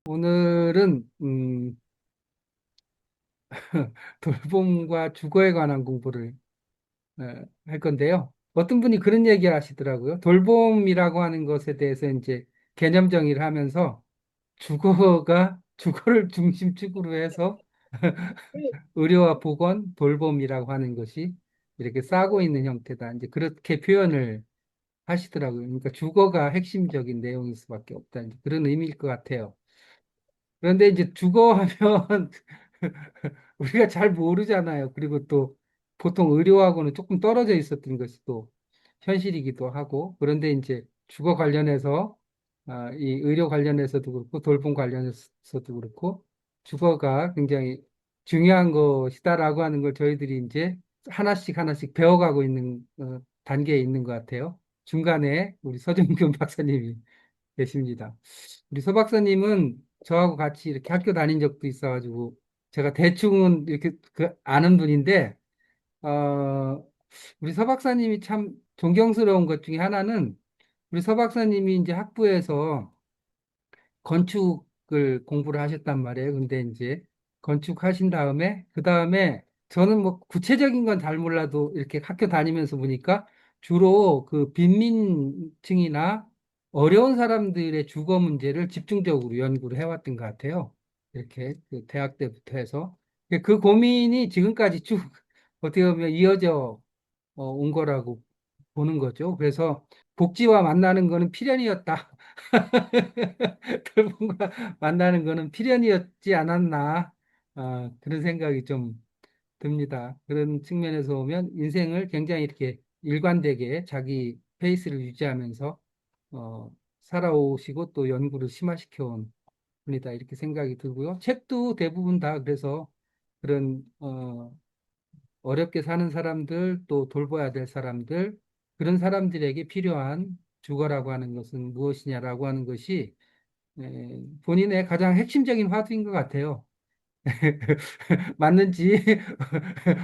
오늘은 돌봄과 주거에 관한 공부를 할 건데요. 어떤 분이 그런 얘기를 하시더라고요. 돌봄이라고 하는 것에 대해서 이제 개념 정의를 하면서 주거를 중심축으로 해서 의료와 보건, 돌봄이라고 하는 것이 이렇게 싸고 있는 형태다. 이제 그렇게 표현을 하시더라고요. 그러니까 주거가 핵심적인 내용일 수밖에 없다. 이제 그런 의미일 것 같아요. 그런데 이제 주거하면 우리가 잘 모르잖아요. 그리고 또 보통 의료하고는 조금 떨어져 있었던 것이 또 현실이기도 하고. 그런데 이제 주거 관련해서 이 의료 관련해서도 그렇고 돌봄 관련해서도 그렇고 주거가 굉장히 중요한 것이다라고 하는 걸 저희들이 이제 하나씩 하나씩 배워가고 있는 단계에 있는 것 같아요. 중간에 우리 서정균 박사님이 계십니다. 우리 서 박사님은 저하고 같이 이렇게 학교 다닌 적도 있어가지고 제가 대충은 이렇게 아는 분인데 우리 서 박사님이 참 존경스러운 것 중에 하나는 우리 서 박사님이 이제 학부에서 건축을 공부를 하셨단 말이에요. 근데 이제 건축하신 다음에 그 다음에 저는 뭐 구체적인 건 잘 몰라도 이렇게 학교 다니면서 보니까 주로 그 빈민층이나 어려운 사람들의 주거 문제를 집중적으로 연구를 해왔던 것 같아요. 이렇게 그 대학 때부터 해서 그 고민이 지금까지 쭉 어떻게 보면 이어져 온 거라고 보는 거죠. 그래서 복지와 만나는 거는 필연이었다. 돌봄과 만나는 거는 필연이었지 않았나. 그런 생각이 좀 듭니다. 그런 측면에서 보면 인생을 굉장히 이렇게 일관되게 자기 페이스를 유지하면서 어, 살아오시고 또 연구를 심화시켜 온 분이다. 이렇게 생각이 들고요. 책도 대부분 다 그래서 그런 어렵게 사는 사람들, 또 돌봐야 될 사람들, 그런 사람들에게 필요한 주거라고 하는 것은 무엇이냐라고 하는 것이 본인의 가장 핵심적인 화두인 것 같아요. 맞는지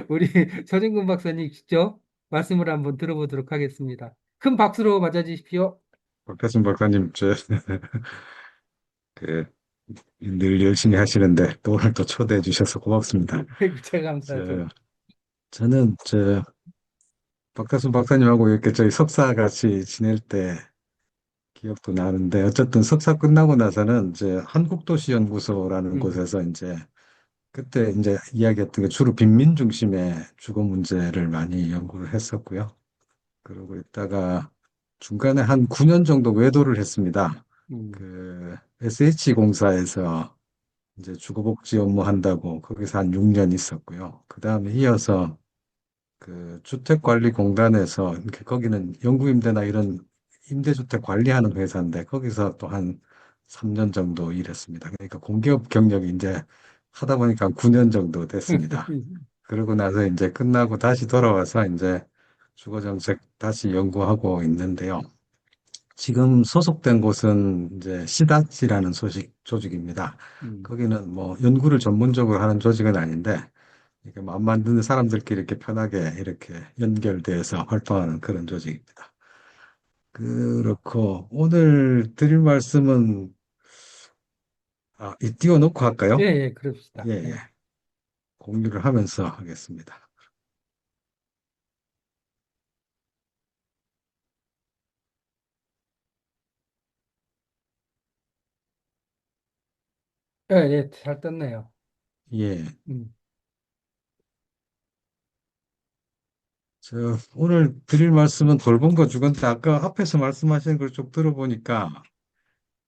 우리 서진근 박사님 직접 말씀을 한번 들어보도록 하겠습니다. 큰 박수로 맞아주십시오. 박태순 박사님, 그, 늘 열심히 하시는데 또 오늘 또 초대해 주셔서 고맙습니다. 제가 감사하죠. 저, 저는 박태순 박사님하고 이렇게 저희 석사 같이 지낼 때 기억도 나는데 어쨌든 석사 끝나고 나서는 이제 한국도시연구소라는 음, 곳에서 이제 그때 이제 이야기했던 게 주로 빈민 중심의 주거 문제를 많이 연구를 했었고요. 그러고 있다가 중간에 한 9년 정도 외도를 했습니다. 음, SH공사에서 이제 주거복지 업무 한다고 거기서 한 6년 있었고요. 그 다음에 이어서 그 주택관리공단에서 이렇게 거기는 영구임대나 이런 임대주택 관리하는 회사인데 거기서 또 한 3년 정도 일했습니다. 그러니까 공기업 경력이 이제 하다 보니까 9년 정도 됐습니다. 그러고 나서 이제 끝나고 다시 돌아와서 이제 주거정책 다시 연구하고 있는데요. 지금 소속된 곳은 이제 시다지라는 조직입니다. 음, 거기는 뭐 연구를 전문적으로 하는 조직은 아닌데, 이렇게 맘 만드는 사람들끼리 이렇게 편하게 이렇게 연결돼서 활동하는 그런 조직입니다. 그렇고, 오늘 드릴 말씀은, 이 띄워놓고 예, 할까요? 예, 예, 그럽시다. 예. 예, 공유를 하면서 하겠습니다. 예, 예, 잘 떴네요. 예. 음, 오늘 드릴 말씀은 돌봄과 주거인데, 아까 앞에서 말씀하신 걸 쭉 들어보니까,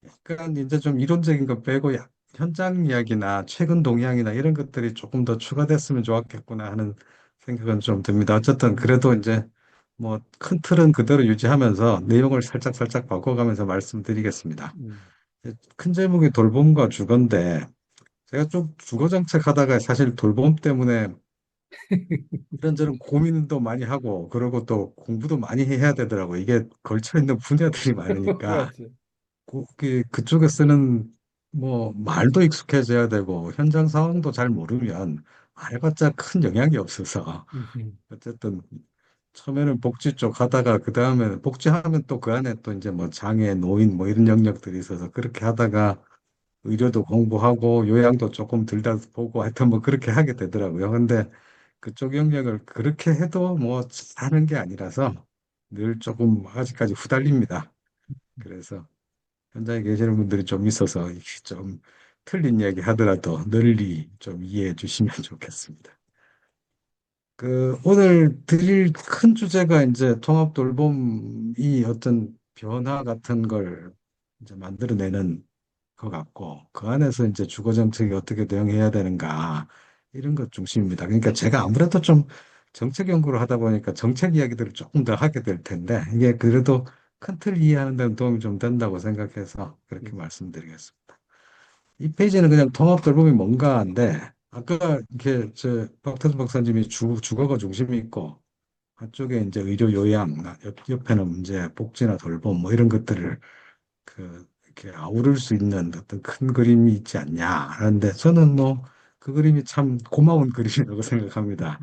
약간 이제 좀 이론적인 거 빼고 현장 이야기나 최근 동향이나 이런 것들이 조금 더 추가됐으면 좋았겠구나 하는 생각은 좀 듭니다. 어쨌든 음, 그래도 이제 뭐 큰 틀은 그대로 유지하면서 내용을 살짝 살짝 바꿔가면서 말씀드리겠습니다. 음. 큰 제목이 돌봄과 주거인데 제가 좀 주거 정책 하다가 사실 돌봄 때문에 이런저런 고민도 많이 하고 그러고 또 공부도 많이 해야 되더라고요. 이게 걸쳐 있는 분야들이 많으니까 맞죠. 그쪽에 쓰는 뭐 말도 익숙해져야 되고 현장 상황도 잘 모르면 말해봤자 큰 영향이 없어서 음, 어쨌든 처음에는 복지 쪽 하다가 그 다음에 복지하면 또 그 안에 또 이제 뭐 장애, 노인 뭐 이런 영역들이 있어서 그렇게 하다가 의료도 공부하고 요양도 조금 들다 보고 하여튼 뭐 그렇게 하게 되더라고요. 근데 그쪽 영역을 그렇게 해도 뭐 하는 게 아니라서 늘 조금 아직까지 후달립니다. 그래서 현장에 계시는 분들이 좀 있어서 이게 좀 틀린 이야기 하더라도 널리 좀 이해해 주시면 좋겠습니다. 오늘 드릴 큰 주제가 이제 통합 돌봄이 어떤 변화 같은 걸 이제 만들어내는 것 같고, 그 안에서 이제 주거 정책이 어떻게 대응해야 되는가, 이런 것 중심입니다. 그러니까 제가 아무래도 좀 정책 연구를 하다 보니까 정책 이야기들을 조금 더 하게 될 텐데, 이게 그래도 큰 틀 이해하는 데는 도움이 좀 된다고 생각해서 그렇게 음, 말씀드리겠습니다. 이 페이지는 그냥 통합 돌봄이 뭔가인데, 아까 이렇게 박태수 박사님이 주거가 중심이 있고, 한쪽에 이제 의료 요양, 옆에는 이제 복지나 돌봄 뭐 이런 것들을 이렇게 아우를 수 있는 어떤 큰 그림이 있지 않냐. 그런데 저는 뭐 그 그림이 참 고마운 그림이라고 생각합니다.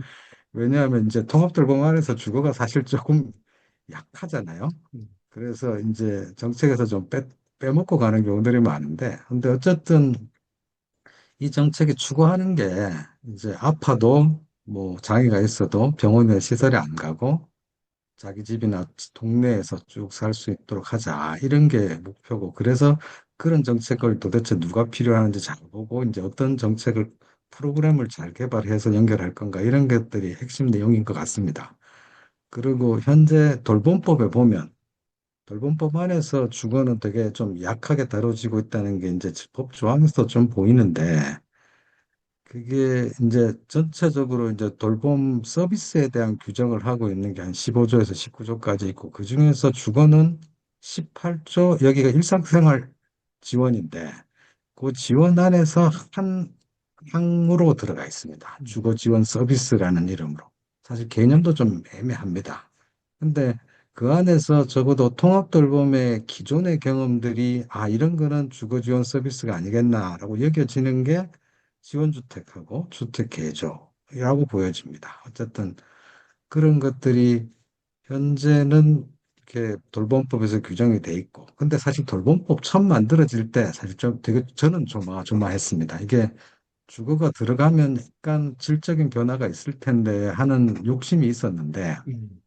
왜냐하면 이제 통합돌봄 안에서 주거가 사실 조금 약하잖아요. 음, 그래서 이제 정책에서 좀 빼먹고 가는 경우들이 많은데, 근데 어쨌든 이 정책이 추구하는 게 이제 아파도 뭐 장애가 있어도 병원에 시설에 안 가고 자기 집이나 동네에서 쭉 살 수 있도록 하자. 이런 게 목표고. 그래서 그런 정책을 도대체 누가 필요하는지 잘 보고, 이제 어떤 정책을, 프로그램을 잘 개발해서 연결할 건가. 이런 것들이 핵심 내용인 것 같습니다. 그리고 현재 돌봄법에 보면, 돌봄법 안에서 주거는 되게 좀 약하게 다뤄지고 있다는 게 이제 법 조항에서 좀 보이는데, 그게 이제 전체적으로 이제 돌봄 서비스에 대한 규정을 하고 있는 게 한 15조에서 19조까지 있고, 그중에서 주거는 18조, 여기가 일상생활 지원인데, 그 지원 안에서 한 항으로 들어가 있습니다. 음, 주거 지원 서비스라는 이름으로. 사실 개념도 좀 애매합니다. 근데 그 안에서 적어도 통합돌봄의 기존의 경험들이 이런 거는 주거 지원 서비스가 아니겠나라고 여겨지는 게 지원주택하고 주택개조라고 보여집니다. 어쨌든 그런 것들이 현재는 이렇게 돌봄법에서 규정이 돼 있고, 근데 사실 돌봄법 처음 만들어질 때 사실 좀 되게 저는 조마조마했습니다. 이게 주거가 들어가면 약간 질적인 변화가 있을 텐데 하는 욕심이 있었는데, 음,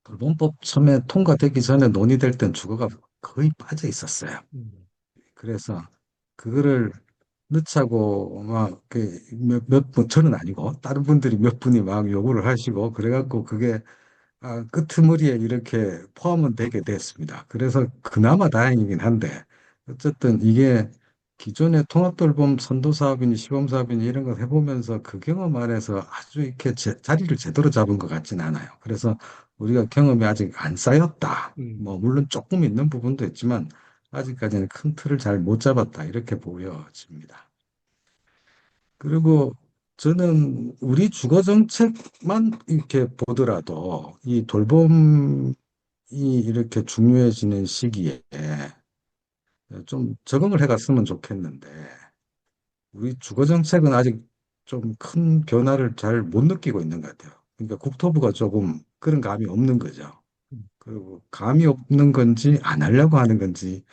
돌봄법 처음에 통과되기 전에 논의될 땐 주거가 거의 빠져 있었어요. 음, 그래서 그거를 넣자고 막 몇 분, 저는 아니고 다른 분들이 몇 분이 막 요구를 하시고 그래갖고 그게 끄트머리에 이렇게 포함은 되게 됐습니다. 그래서 그나마 다행이긴 한데 어쨌든 이게 기존의 통합돌봄 선도사업이니 시범사업이니 이런 걸 해보면서 그 경험 안에서 아주 이렇게 자리를 제대로 잡은 것 같진 않아요. 그래서 우리가 경험이 아직 안 쌓였다. 뭐 음, 물론 조금 있는 부분도 있지만 아직까지는 큰 틀을 잘 못 잡았다. 이렇게 보여집니다. 그리고 저는 우리 주거 정책만 이렇게 보더라도 이 돌봄이 이렇게 중요해지는 시기에 좀 적응을 해갔으면 좋겠는데 우리 주거 정책은 아직 좀 큰 변화를 잘 못 느끼고 있는 것 같아요. 그러니까 국토부가 조금 그런 감이 없는 거죠. 음, 그리고 감이 없는 건지 안 하려고 하는 건지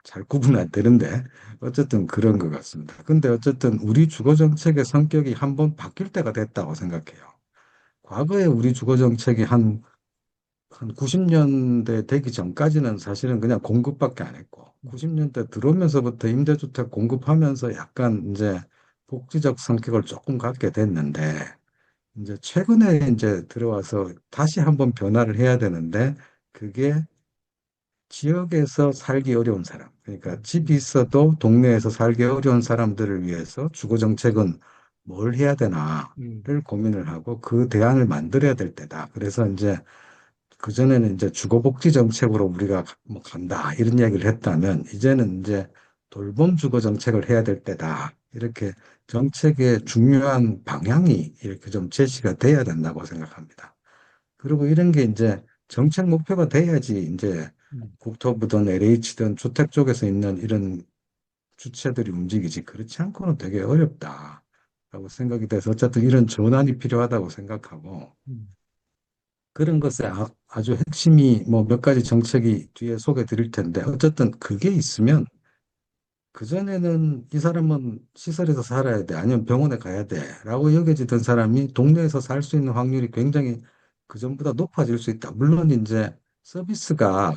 잘 구분 안 되는데 어쨌든 그런 것 같습니다. 근데 어쨌든 우리 주거 정책의 성격이 한번 바뀔 때가 됐다고 생각해요. 과거에 우리 주거 정책이 한 90년대 되기 전까지는 사실은 그냥 공급밖에 안 했고, 90년대 들어오면서부터 임대주택 공급하면서 약간 이제 복지적 성격을 조금 갖게 됐는데, 이제 최근에 이제 들어와서 다시 한번 변화를 해야 되는데, 그게 지역에서 살기 어려운 사람, 그러니까 집이 있어도 동네에서 살기 어려운 사람들을 위해서 주거 정책은 뭘 해야 음, 되나를 고민을 하고 그 대안을 만들어야 될 때다. 그래서 이제 그전에는 이제 주거복지 정책으로 우리가 뭐 간다 이런 이야기를 했다면 이제는 이제 돌봄 주거 정책을 해야 될 때다. 이렇게 정책의 중요한 방향이 이렇게 좀 제시가 돼야 된다고 생각합니다. 그리고 이런 게 이제 정책 목표가 돼야지 이제 음, 국토부든 LH든 주택 쪽에서 있는 이런 주체들이 움직이지 그렇지 않고는 되게 어렵다라고 생각이 돼서 어쨌든 이런 전환이 필요하다고 생각하고 음, 그런 것에 아주 핵심이 뭐 몇 가지 정책이 뒤에 소개 드릴 텐데 어쨌든 그게 있으면 그전에는 이 사람은 시설에서 살아야 돼, 아니면 병원에 가야 돼, 라고 여겨지던 사람이 동네에서 살 수 있는 확률이 굉장히 그전보다 높아질 수 있다. 물론 이제 서비스가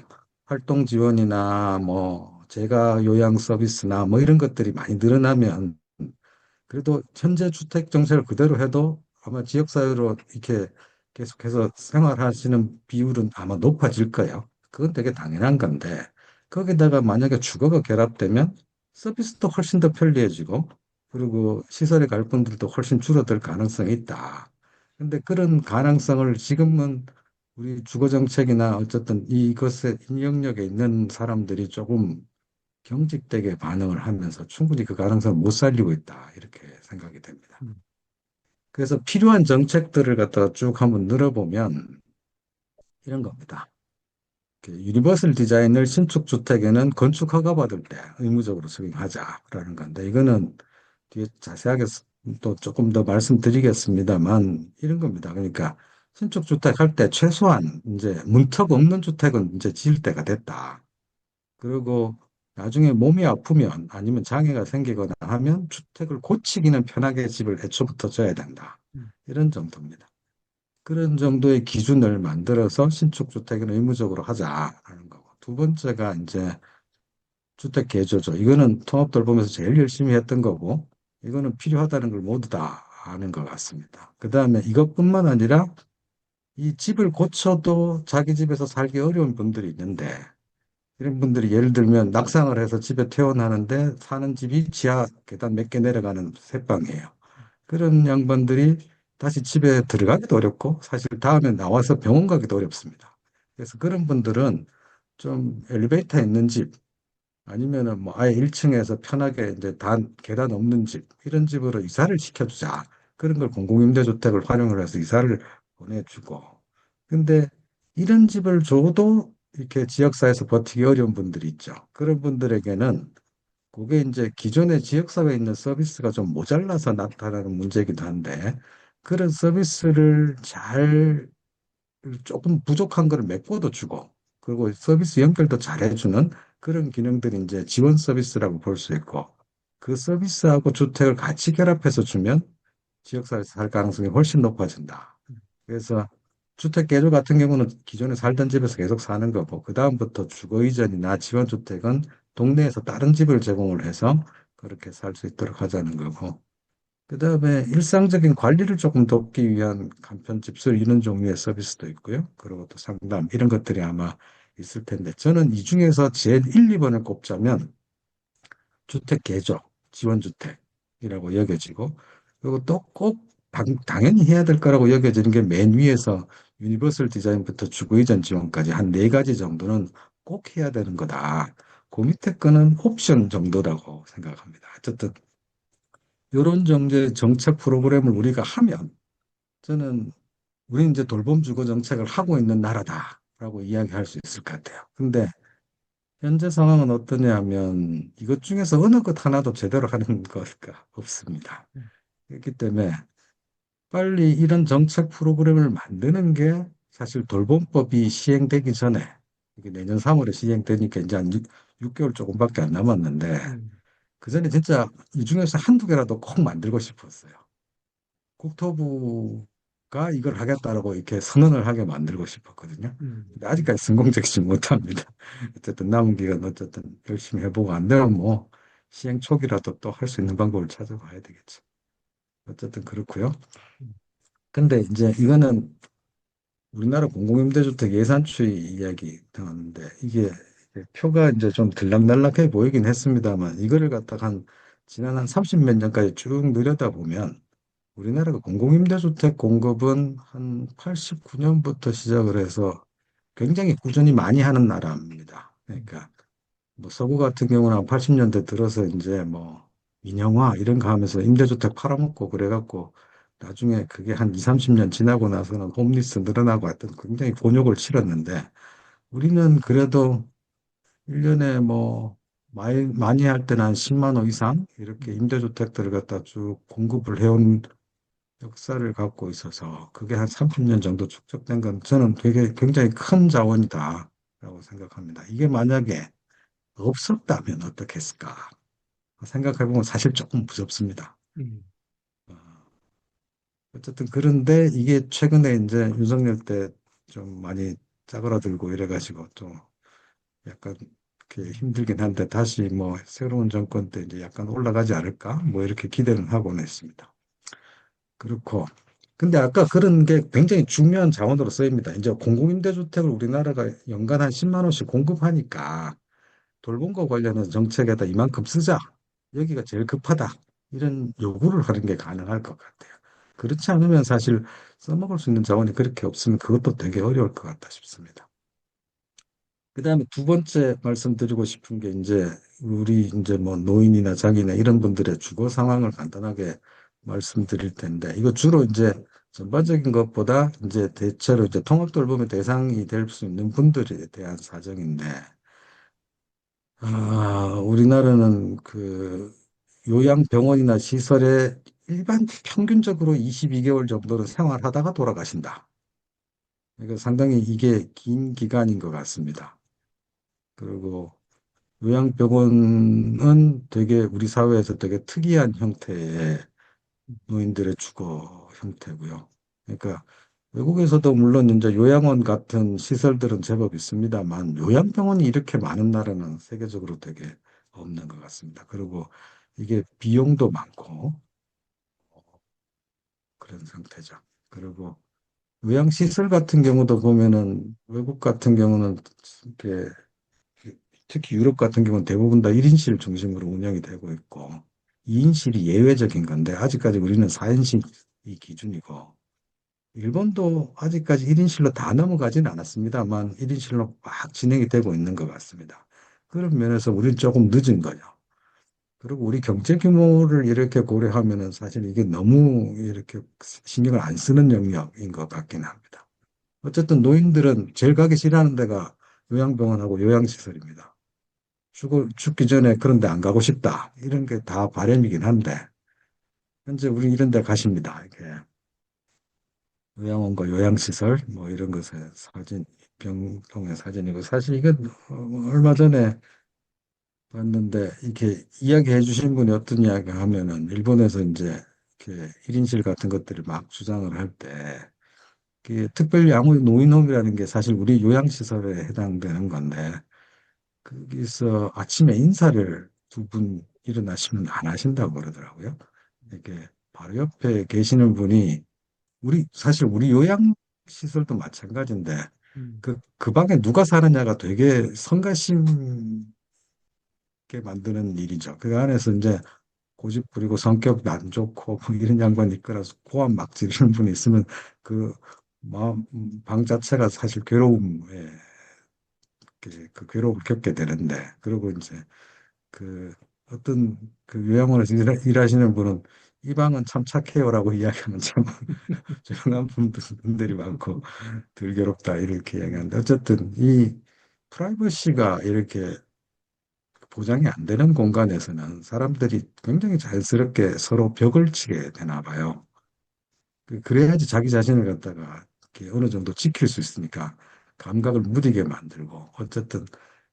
활동 지원이나 뭐 재가 요양 서비스나 뭐 이런 것들이 많이 늘어나면 그래도 현재 주택 정책을 그대로 해도 아마 지역사회로 이렇게 계속해서 생활하시는 비율은 아마 높아질 거예요. 그건 되게 당연한 건데, 거기다가 만약에 주거가 결합되면 서비스도 훨씬 더 편리해지고, 그리고 시설에 갈 분들도 훨씬 줄어들 가능성이 있다. 근데 그런 가능성을 지금은 우리 주거 정책이나 어쨌든 이것에 영역에 있는 사람들이 조금 경직되게 반응을 하면서 충분히 그 가능성을 못 살리고 있다. 이렇게 생각이 됩니다. 음, 그래서 필요한 정책들을 갖다가 쭉 한번 늘어보면 이런 겁니다. 유니버설 디자인을 신축 주택에는 건축 허가 받을 때 의무적으로 적용하자라는 건데 이거는 뒤에 자세하게 또 조금 더 말씀드리겠습니다만 이런 겁니다. 그러니까 신축 주택 할 때 최소한 이제 문턱 없는 주택은 이제 지을 때가 됐다. 그리고 나중에 몸이 아프면 아니면 장애가 생기거나 하면 주택을 고치기는 편하게 집을 애초부터 져야 된다. 음, 이런 정도입니다. 그런 정도의 기준을 만들어서 신축 주택은 의무적으로 하자라는 거고. 두 번째가 이제 주택 개조죠. 이거는 통합돌보면서 제일 열심히 했던 거고, 이거는 필요하다는 걸 모두 다 아는 것 같습니다. 그 다음에 이것뿐만 아니라 이 집을 고쳐도 자기 집에서 살기 어려운 분들이 있는데, 이런 분들이 예를 들면 낙상을 해서 집에 퇴원하는데 사는 집이 지하 계단 몇 개 내려가는 새방이에요. 그런 양반들이 다시 집에 들어가기도 어렵고 사실 다음에 나와서 병원 가기도 어렵습니다. 그래서 그런 분들은 좀 엘리베이터 있는 집 아니면은 뭐 아예 1층에서 편하게 이제 단 계단 없는 집 이런 집으로 이사를 시켜주자. 그런 걸 공공임대주택을 활용을 해서 이사를 보내주고. 근데 이런 집을 줘도 이렇게 지역사회에서 버티기 어려운 분들이 있죠. 그런 분들에게는 그게 이제 기존의 지역사회에 있는 서비스가 좀 모자라서 나타나는 문제이기도 한데 그런 서비스를 잘 조금 부족한 걸 메꿔도 주고 그리고 서비스 연결도 잘 해주는 그런 기능들이 이제 지원 서비스라고 볼 수 있고 그 서비스하고 주택을 같이 결합해서 주면 지역사회에서 살 가능성이 훨씬 높아진다. 그래서 주택 개조 같은 경우는 기존에 살던 집에서 계속 사는 거고 그다음부터 주거 이전이나 지원주택은 동네에서 다른 집을 제공을 해서 그렇게 살 수 있도록 하자는 거고 그다음에 일상적인 관리를 조금 돕기 위한 간편 집술 이런 종류의 서비스도 있고요. 그리고 또 상담 이런 것들이 아마 있을 텐데 저는 이 중에서 제일 1, 2번을 꼽자면 주택 개조, 지원주택이라고 여겨지고 그리고 또 꼭 당연히 해야 될 거라고 여겨지는 게 맨 위에서 유니버설 디자인부터 주거 이전 지원까지 한 네 가지 정도는 꼭 해야 되는 거다. 그 밑에 거는 옵션 정도라고 생각합니다. 어쨌든 이런 정도의 정책 프로그램을 우리가 하면 저는 우리 이제 돌봄 주거 정책을 하고 있는 나라다라고 이야기할 수 있을 것 같아요. 근데 현재 상황은 어떠냐 하면 이것 중에서 어느 것 하나도 제대로 하는 것가 없습니다. 음, 그렇기 때문에 빨리 이런 정책 프로그램을 만드는 게 사실 돌봄법이 시행되기 전에 이게 내년 3월에 시행되니까 이제 한 6개월 조금밖에 안 남았는데 음, 그 전에 진짜 이 중에서 한두 개라도 꼭 만들고 싶었어요. 국토부가 이걸 하겠다라고 이렇게 선언을 하게 만들고 싶었거든요. 음, 근데 아직까지 성공적이지 못합니다. 어쨌든 남은 기간 어쨌든 열심히 해보고 안 되면 뭐 시행 초기라도 또 할 수 있는 방법을 찾아봐야 되겠죠. 어쨌든 그렇고요. 음, 근데 이제 이거는 우리나라 공공임대주택 예산추이 이야기 나왔는데 이게 표가 이제 좀 들락날락해 보이긴 했습니다만 이거를 갖다가 한 지난 한 30 몇 년까지 쭉 들여다보면 우리나라가 공공임대주택 공급은 한 89년부터 시작을 해서 굉장히 꾸준히 많이 하는 나라입니다. 음, 그러니까 뭐 서구 같은 경우는 한 80년대 들어서 이제 뭐 민영화 이런 거 하면서 임대주택 팔아먹고 그래갖고 나중에 그게 한 2, 30년 지나고 나서는 홈리스 늘어나고 하여튼 굉장히 곤욕을 치렀는데 우리는 그래도 1년에 뭐 많이 할 때는 한 10만 호 이상 이렇게 음, 임대주택들을 갖다 쭉 공급을 해온 역사를 갖고 있어서 그게 한 30년 정도 축적된 건 저는 되게 굉장히 큰 자원이다라고 생각합니다. 이게 만약에 없었다면 어떻겠을까? 생각해보면 사실 조금 무섭습니다. 음, 어, 어쨌든 그런데 이게 최근에 이제 윤석열 때 좀 많이 짜그라들고 이래가지고 또 약간 이렇게 힘들긴 한데 다시 뭐 새로운 정권 때 이제 약간 올라가지 않을까 뭐 이렇게 기대는 하고는 있습니다. 그렇고 근데 아까 그런 게 굉장히 중요한 자원으로 쓰입니다. 이제 공공임대주택을 우리나라가 연간 한 10만 원씩 공급하니까 돌봄과 관련해서 정책에다 이만큼 쓰자. 여기가 제일 급하다. 이런 요구를 하는 게 가능할 것 같아요. 그렇지 않으면 사실 써먹을 수 있는 자원이 그렇게 없으면 그것도 되게 어려울 것 같다 싶습니다. 그다음에 두 번째 말씀드리고 싶은 게 이제 우리 이제 뭐 노인이나 장애인이나 이런 분들의 주거 상황을 간단하게 말씀드릴 텐데 이거 주로 이제 전반적인 것보다 이제 대체로 이제 통합 돌봄의 대상이 될 수 있는 분들에 대한 사정인데 우리나라는 그 요양병원이나 시설에 일반 평균적으로 22개월 정도는 생활하다가 돌아가신다. 그러니까 상당히 이게 긴 기간인 것 같습니다. 그리고 요양병원은 되게 우리 사회에서 되게 특이한 형태의 노인들의 주거 형태고요. 그러니까 외국에서도 물론 이제 요양원 같은 시설들은 제법 있습니다만 요양병원이 이렇게 많은 나라는 세계적으로 되게 없는 것 같습니다. 그리고 이게 비용도 많고 그런 상태죠. 그리고 요양시설 같은 경우도 보면은 외국 같은 경우는 이렇게 특히 유럽 같은 경우는 대부분 다 1인실 중심으로 운영이 되고 있고 2인실이 예외적인 건데 아직까지 우리는 4인실이 기준이고 일본도 아직까지 1인실로 다 넘어가지는 않았습니다만 1인실로 막 진행이 되고 있는 것 같습니다. 그런 면에서 우리는 조금 늦은 거죠. 그리고 우리 경제 규모를 이렇게 고려하면은 사실 이게 너무 이렇게 신경을 안 쓰는 영역인 것 같긴 합니다. 어쨌든 노인들은 제일 가기 싫어하는 데가 요양병원하고 요양시설입니다. 죽기 전에 그런 데 안 가고 싶다. 이런 게 다 바람이긴 한데 현재 우리 이런 데 가십니다. 이게 요양원과 요양시설 뭐 이런 것의 사진, 병동의 사진이고 사실 이건 얼마 전에 봤는데 이렇게 이야기해 주신 분이 어떤 이야기 하면은 일본에서 이제 이렇게 1인실 같은 것들을 막 주장을 할 때 특별히 아무 노인홈이라는 게 사실 우리 요양시설에 해당되는 건데 거기서 아침에 인사를 두 분 일어나시면 안 하신다고 그러더라고요. 이렇게 바로 옆에 계시는 분이 사실 우리 요양시설도 마찬가지인데, 음, 그 방에 누가 사느냐가 되게 성가심 있게 만드는 일이죠. 그 안에서 이제 고집 부리고 성격도 안 좋고 뭐 이런 양반이 이끌어서 고함 막 지르는 분이 있으면 그 방 자체가 사실 괴로움에, 그 괴로움을 겪게 되는데, 그리고 이제 그 어떤 그 요양원에서 일하시는 분은 이 방은 참 착해요라고 이야기하면 참 조용한 분들이 많고 덜 괴롭다 이렇게 음, 이야기하는데 어쨌든 이 프라이버시가 이렇게 보장이 안 되는 공간에서는 사람들이 굉장히 자연스럽게 서로 벽을 치게 되나 봐요. 그래야지 자기 자신을 갖다가 이렇게 어느 정도 지킬 수 있으니까 감각을 무디게 만들고 어쨌든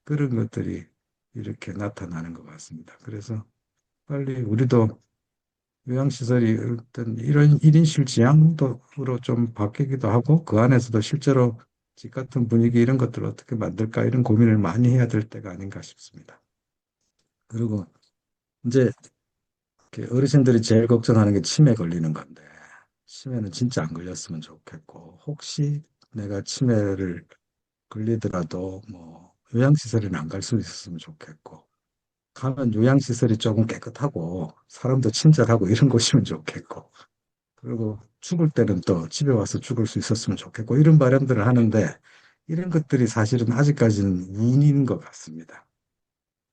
그런 것들이 이렇게 나타나는 것 같습니다. 그래서 빨리 우리도 요양시설이 어떤 이런 1인실 지향도로 좀 바뀌기도 하고 그 안에서도 실제로 집 같은 분위기 이런 것들을 어떻게 만들까 이런 고민을 많이 해야 될 때가 아닌가 싶습니다. 그리고 이제 이렇게 어르신들이 제일 걱정하는 게 치매 걸리는 건데 치매는 진짜 안 걸렸으면 좋겠고 혹시 내가 치매를 걸리더라도 뭐 요양시설에는 안 갈 수 있었으면 좋겠고 가면 요양시설이 조금 깨끗하고 사람도 친절하고 이런 곳이면 좋겠고 그리고 죽을 때는 또 집에 와서 죽을 수 있었으면 좋겠고 이런 바람들을 하는데 이런 것들이 사실은 아직까지는 운인 것 같습니다.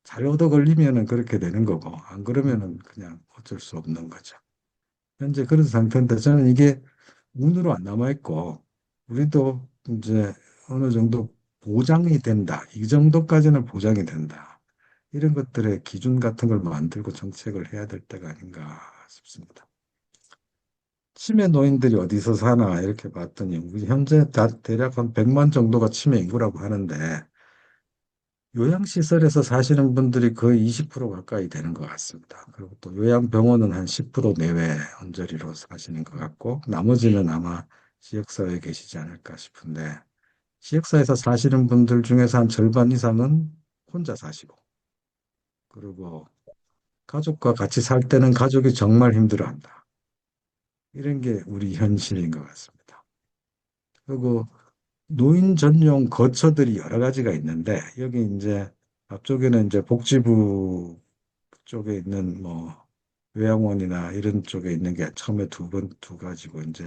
잘 얻어 걸리면은 그렇게 되는 거고 안 그러면은 음, 그냥 어쩔 수 없는 거죠. 현재 그런 상태인데 저는 이게 운으로 안 남아 있고 우리도 이제 어느 정도 보장이 된다. 이 정도까지는 보장이 된다. 이런 것들의 기준 같은 걸 만들고 정책을 해야 될 때가 아닌가 싶습니다. 치매 노인들이 어디서 사나 이렇게 봤더니 우리 현재 대략 한 100만 정도가 치매 인구라고 하는데 요양시설에서 사시는 분들이 거의 20% 가까이 되는 것 같습니다. 그리고 또 요양병원은 한 10% 내외 언저리로 사시는 것 같고, 나머지는 아마 지역사회에 계시지 않을까 싶은데, 지역사회에서 사시는 분들 중에서 한 절반 이상은 혼자 사시고, 그리고 가족과 같이 살 때는 가족이 정말 힘들어한다. 이런 게 우리 현실인 것 같습니다. 그리고 노인 전용 거처들이 여러 가지가 있는데, 여기 이제 앞쪽에는 이제 복지부 쪽에 있는 뭐 요양원이나 이런 쪽에 있는 게 처음에 두 가지고 이제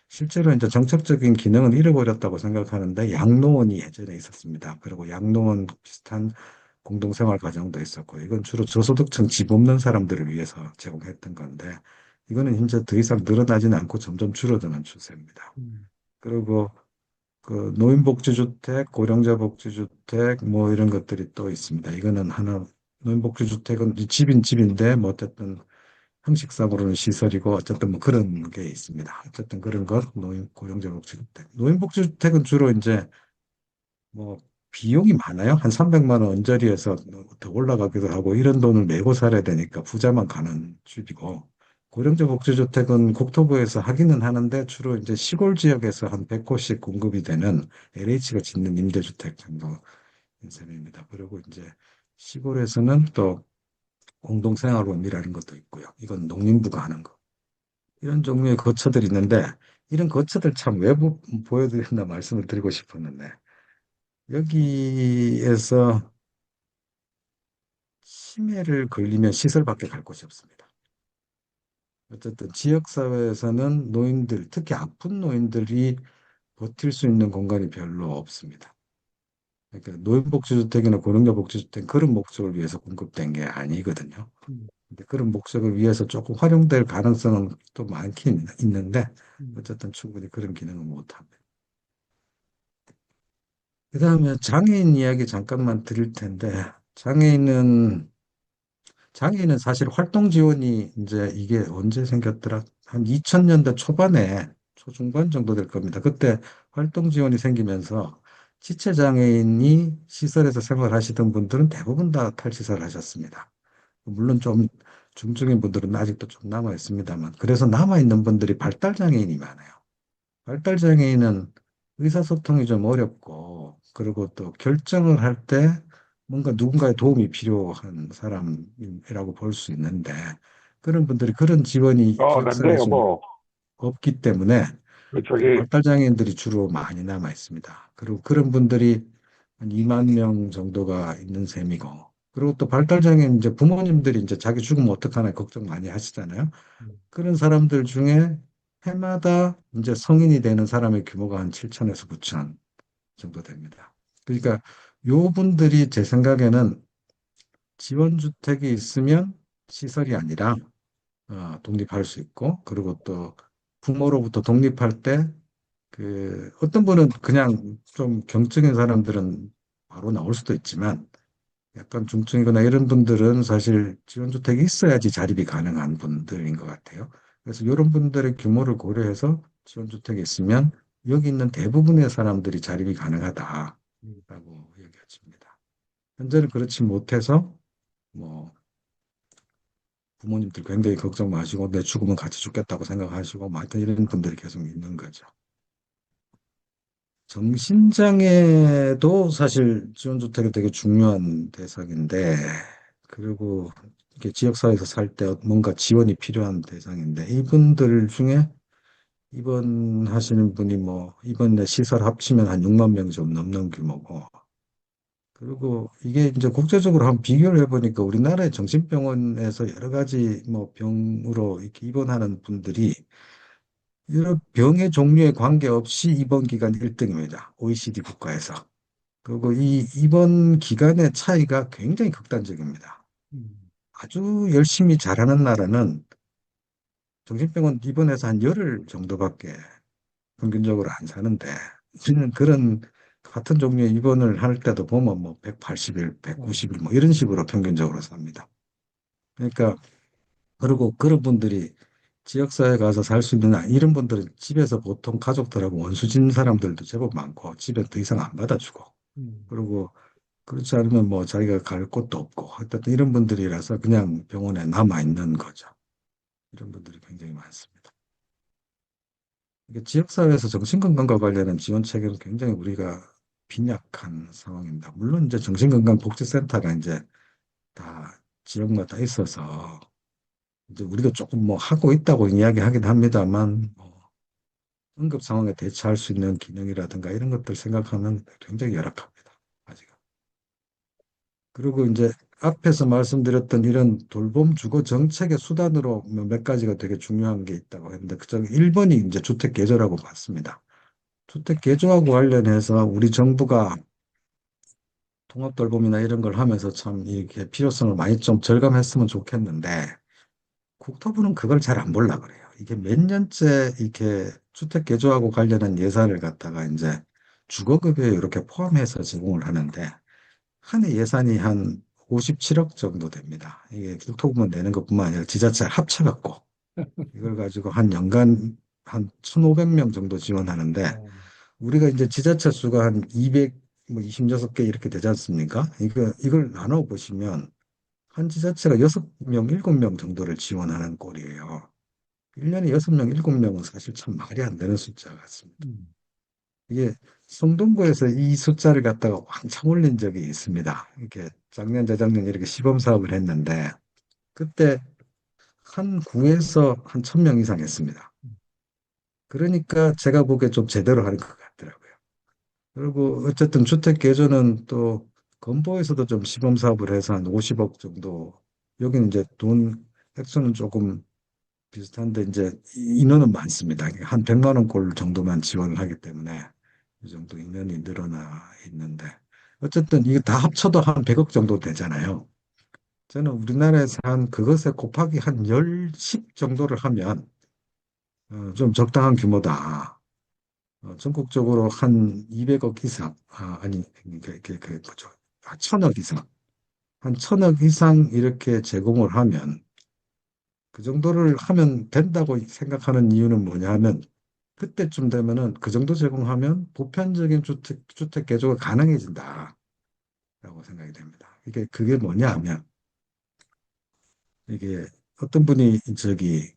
실제로 이제 정책적인 기능은 잃어버렸다고 생각하는데 양로원이 예전에 있었습니다. 그리고 양로원 비슷한 공동생활 과정도 있었고 이건 주로 저소득층 집 없는 사람들을 위해서 제공했던 건데 이거는 이제 더 이상 늘어나지는 않고 점점 줄어드는 추세입니다. 음, 그리고 그 노인복지주택, 고령자복지주택 뭐 이런 것들이 또 있습니다. 이거는 하나 노인복지주택은 이 집인 집인데 뭐 어쨌든 형식상으로는 시설이고 어쨌든 뭐 그런 게 있습니다. 어쨌든 그런 것 노인 고령자복지주택. 노인복지주택은 주로 이제 뭐 비용이 많아요. 한 300만 원 언저리에서 더 올라가기도 하고 이런 돈을 내고 살아야 되니까 부자만 가는 집이고 고령자 복지주택은 국토부에서 하기는 하는데 주로 이제 시골 지역에서 한 100호씩 공급이 되는 LH가 짓는 임대주택 정도인 셈입니다. 그리고 이제 시골에서는 또 공동생활원이라는 것도 있고요. 이건 농림부가 하는 거. 이런 종류의 거처들이 있는데 이런 거처들 참 외부 보여드린다 말씀을 드리고 싶었는데 여기에서 치매를 걸리면 시설 밖에 갈 곳이 없습니다. 어쨌든 지역사회에서는 노인들, 특히 아픈 노인들이 버틸 수 있는 공간이 별로 없습니다. 그러니까 노인복지주택이나 고령자복지주택 그런 목적을 위해서 공급된 게 아니거든요. 음, 근데 그런 목적을 위해서 조금 활용될 가능성은 또 많긴 있는데 음, 어쨌든 충분히 그런 기능은 못합니다. 그다음에 장애인 이야기 잠깐만 드릴 텐데 장애인은 사실 활동 지원이 이제 이게 언제 생겼더라? 한 2000년대 초반에 초중반 정도 될 겁니다. 그때 활동 지원이 생기면서 지체 장애인이 시설에서 생활하시던 분들은 대부분 다 탈시설 하셨습니다. 물론 좀 중증인 분들은 아직도 좀 남아 있습니다만 그래서 남아 있는 분들이 발달 장애인이 많아요. 발달 장애인은 의사소통이 좀 어렵고 그리고 또 결정을 할 때 뭔가 누군가의 도움이 필요한 사람이라고 볼 수 있는데 그런 분들이 그런 지원이 근데 지역사회에 좀 여보, 없기 때문에 그 저기, 발달 장애인들이 주로 많이 남아 있습니다. 그리고 그런 분들이 한 2만 명 정도가 있는 셈이고 그리고 또 발달 장애인 이제 부모님들이 이제 자기 죽으면 어떡하나 걱정 많이 하시잖아요. 음, 그런 사람들 중에 해마다 이제 성인이 되는 사람의 규모가 한 7천에서 9천 정도 됩니다. 그러니까 요 분들이 제 생각에는 지원주택이 있으면 시설이 아니라 독립할 수 있고 그리고 또 부모로부터 독립할 때 그 어떤 분은 그냥 좀 경증인 사람들은 바로 나올 수도 있지만 약간 중증이거나 이런 분들은 사실 지원주택이 있어야지 자립이 가능한 분들인 것 같아요. 그래서 이런 분들의 규모를 고려해서 지원주택이 있으면 여기 있는 대부분의 사람들이 자립이 가능하다라고 음, 얘기하십니다. 현재는 그렇지 못해서 뭐 부모님들 굉장히 걱정 마시고 내 죽으면 같이 죽겠다고 생각하시고 뭐 하여튼 이런 분들이 계속 있는 거죠. 정신장애도 사실 지원주택이 되게 중요한 대상인데, 그리고 이렇게 지역사회에서 살 때 뭔가 지원이 필요한 대상인데, 이분들 중에 입원하시는 분이 뭐, 입원내 시설 합치면 한 6만 명 좀 넘는 규모고, 그리고 이게 이제 국제적으로 한번 비교를 해보니까 우리나라의 정신병원에서 여러 가지 뭐 병으로 이렇게 입원하는 분들이 여러 병의 종류에 관계없이 입원 기간 1등입니다. OECD 국가에서. 그리고 이 입원 기간의 차이가 굉장히 극단적입니다. 음, 아주 열심히 잘하는 나라는 정신병원 입원해서 한 열흘 정도밖에 평균적으로 안 사는데, 우리는 그런 같은 종류의 입원을 할 때도 보면 뭐 180일, 어, 190일 뭐 이런 식으로 평균적으로 삽니다. 그러니까, 그리고 그런 분들이 지역사회 가서 살 수 있는 이런 분들은 집에서 보통 가족들하고 원수진 사람들도 제법 많고 집에 더 이상 안 받아주고 음, 그리고 그렇지 않으면 뭐 자기가 갈 곳도 없고 하여튼 이런 분들이라서 그냥 병원에 남아 있는 거죠. 이런 분들이 굉장히 많습니다. 이게 지역사회에서 정신건강과 관련된 지원 체계는 굉장히 우리가 빈약한 상황입니다. 물론 이제 정신건강복지센터가 이제 다 지역마다 있어서 이제 우리도 조금 뭐 하고 있다고 이야기하긴 합니다만 뭐 응급 상황에 대처할 수 있는 기능이라든가 이런 것들 생각하면 굉장히 열악합니다. 아직은. 그리고 이제 앞에서 말씀드렸던 이런 돌봄 주거 정책의 수단으로 몇 가지가 되게 중요한 게 있다고 했는데 그중 1번이 이제 주택 개조라고 봤습니다. 주택 개조하고 관련해서 우리 정부가 통합 돌봄이나 이런 걸 하면서 참 이렇게 필요성을 많이 좀 절감했으면 좋겠는데 국토부는 그걸 잘 안 볼라 그래요. 이게 몇 년째 이렇게 주택 개조하고 관련한 예산을 갖다가 이제 주거급여에 이렇게 포함해서 제공을 하는데 한 해 예산이 한 57억 정도 됩니다. 이게 국토부만 내는 것뿐만 아니라 지자체 합쳐갖고 이걸 가지고 한 연간 한 1,500명 정도 지원하는데 어, 우리가 이제 지자체 수가 한 200, 뭐 26개 이렇게 되지 않습니까? 이걸 나눠 보시면 한 지자체가 6명, 7명 정도를 지원하는 꼴이에요. 1년에 6명, 7명은 사실 참 말이 안 되는 숫자 같습니다. 음, 이게 성동구에서 이 숫자를 갖다가 왕창 올린 적이 있습니다. 이렇게 작년, 재작년 이렇게 시범 사업을 했는데 그때 한 구에서 한 1,000명 이상 했습니다. 그러니까 제가 보기에 좀 제대로 하는 것 같더라고요. 그리고 어쨌든 주택 개조는 또 건보에서도 좀 시범 사업을 해서 한 50억 정도 여기는 이제 돈 액수는 조금 비슷한데 이제 인원은 많습니다. 한 100만 원꼴 정도만 지원을 하기 때문에 이 정도 인원이 늘어나 있는데 어쨌든 이게 다 합쳐도 한 100억 정도 되잖아요. 저는 우리나라에서 한 그것에 곱하기 한 10, 10 정도를 하면 좀 적당한 규모다. 전국적으로 한 200억 이상, 아니, 뭐죠? 1,000억 이상, 한 1,000억 이상 이렇게 제공을 하면 그 정도를 하면 된다고 생각하는 이유는 뭐냐 하면 그때쯤 되면은 그 정도 제공하면 보편적인 주택 개조가 가능해진다라고 생각이 됩니다. 그게 뭐냐 하면 이게 어떤 분이 저기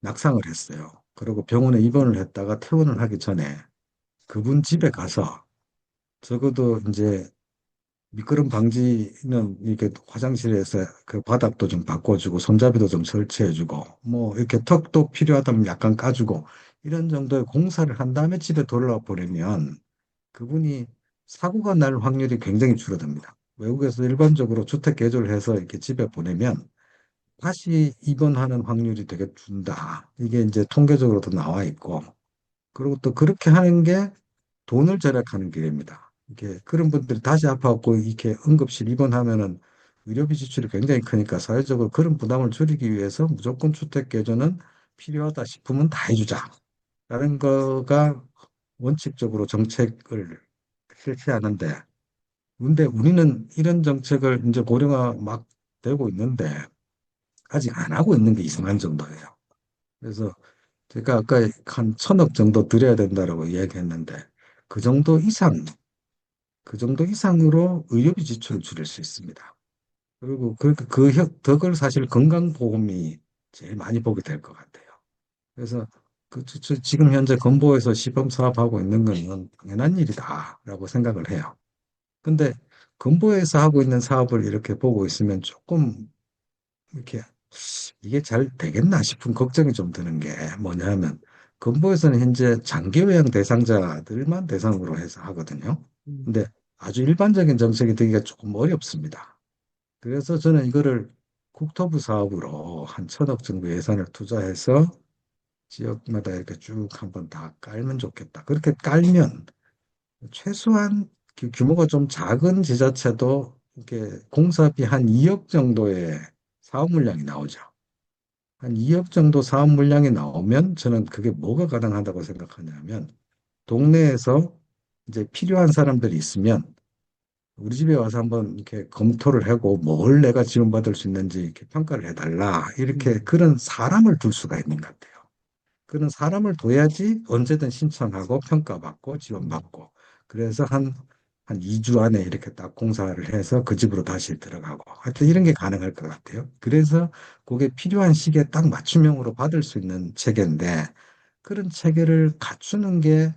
낙상을 했어요. 그리고 병원에 입원을 했다가 퇴원을 하기 전에 그분 집에 가서 적어도 이제 미끄럼 방지는 이렇게 화장실에서 그 바닥도 좀 바꿔주고 손잡이도 좀 설치해주고 뭐 이렇게 턱도 필요하다면 약간 까주고 이런 정도의 공사를 한 다음에 집에 돌아와 버리면 그분이 사고가 날 확률이 굉장히 줄어듭니다. 외국에서 일반적으로 주택 개조를 해서 이렇게 집에 보내면 다시 입원하는 확률이 되게 준다. 이게 이제 통계적으로도 나와 있고 그리고 또 그렇게 하는 게 돈을 절약하는 길입니다. 이게 그런 분들이 다시 아파갖고 이렇게 응급실 입원하면은 의료비 지출이 굉장히 크니까 사회적으로 그런 부담을 줄이기 위해서 무조건 주택 개조는 필요하다 싶으면 다 해주자. 라는 거가 원칙적으로 정책을 실시하는데, 근데 우리는 이런 정책을 이제 고령화 막 되고 있는데 아직 안 하고 있는 게 이상한 정도예요. 그래서 제가 아까 한 1,000억 정도 들여야 된다라고 이야기했는데 그 정도 이상 그 정도 이상으로 의료비 지출을 줄일 수 있습니다. 그리고 덕을 사실 건강보험이 제일 많이 보게 될 것 같아요. 그래서 지금 현재 건보에서 시범 사업하고 있는 건 당연한 일이다라고 생각을 해요. 근데 건보에서 하고 있는 사업을 이렇게 보고 있으면 조금 이렇게 이게 잘 되겠나 싶은 걱정이 좀 드는 게 뭐냐면 건보에서는 현재 장기요양 대상자들만 대상으로 해서 하거든요. 음, 근데 아주 일반적인 정책이 되기가 조금 어렵습니다. 그래서 저는 이거를 국토부 사업으로 한 1,000억 정도 예산을 투자해서 지역마다 이렇게 쭉 한번 다 깔면 좋겠다. 그렇게 깔면 최소한 규모가 좀 작은 지자체도 이렇게 공사비 한 2억 정도의 사업 물량이 나오죠. 한 2억 정도 사업 물량이 나오면 저는 그게 뭐가 가능하다고 생각하냐면 동네에서 이제 필요한 사람들이 있으면 우리 집에 와서 한번 이렇게 검토를 하고 뭘 내가 지원받을 수 있는지 이렇게 평가를 해달라. 이렇게 음, 그런 사람을 둘 수가 있는 것 같아요. 그런 사람을 둬야지 언제든 신청하고 평가받고 음, 지원받고. 그래서 한 한 2주 안에 이렇게 딱 공사를 해서 그 집으로 다시 들어가고 하여튼 이런 게 가능할 것 같아요. 그래서 그게 필요한 시기에 딱 맞춤형으로 받을 수 있는 체계인데 그런 체계를 갖추는 게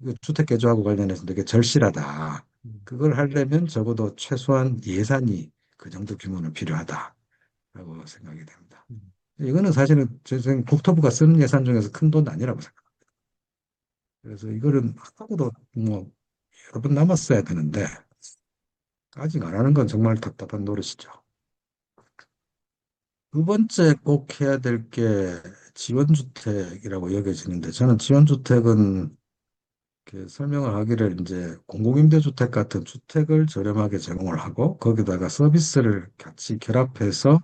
이거 주택 개조하고 관련해서 되게 절실하다. 음, 그걸 하려면 적어도 최소한 예산이 그 정도 규모는 필요하다라고 생각이 됩니다. 음, 이거는 사실은 제 생각에 국토부가 쓰는 예산 중에서 큰 돈도 아니라고 생각합니다. 그래서 이거는 하고도 뭐 여러 번 남았어야 되는데 아직 안 하는 건 정말 답답한 노릇이죠. 두 번째 꼭 해야 될 게 지원주택이라고 여겨지는데 저는 지원주택은 설명을 하기를 이제 공공임대주택 같은 주택을 저렴하게 제공을 하고 거기다가 서비스를 같이 결합해서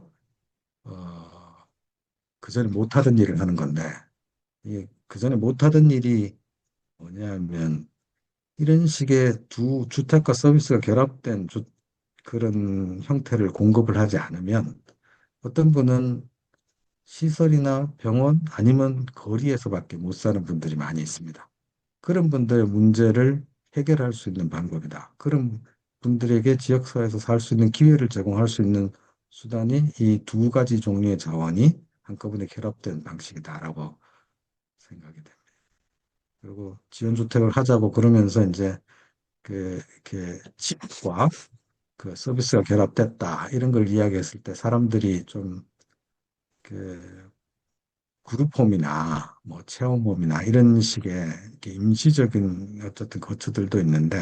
어, 그전에 못하던 일을 하는 건데 이 그전에 못하던 일이 뭐냐면 이런 식의 두 주택과 서비스가 결합된 그런 형태를 공급을 하지 않으면 어떤 분은 시설이나 병원 아니면 거리에서밖에 못 사는 분들이 많이 있습니다. 그런 분들의 문제를 해결할 수 있는 방법이다. 그런 분들에게 지역사회에서 살 수 있는 기회를 제공할 수 있는 수단이 이 두 가지 종류의 자원이 한꺼번에 결합된 방식이다라고 생각이 됩니다. 그리고 지원주택을 하자고 그러면서 이제 이렇게 집과 그 서비스가 결합됐다 이런 걸 이야기했을 때 사람들이 좀그 그룹홈이나 뭐 체험홈이나 이런 식의 이렇게 임시적인 어쨌든 거처들도 있는데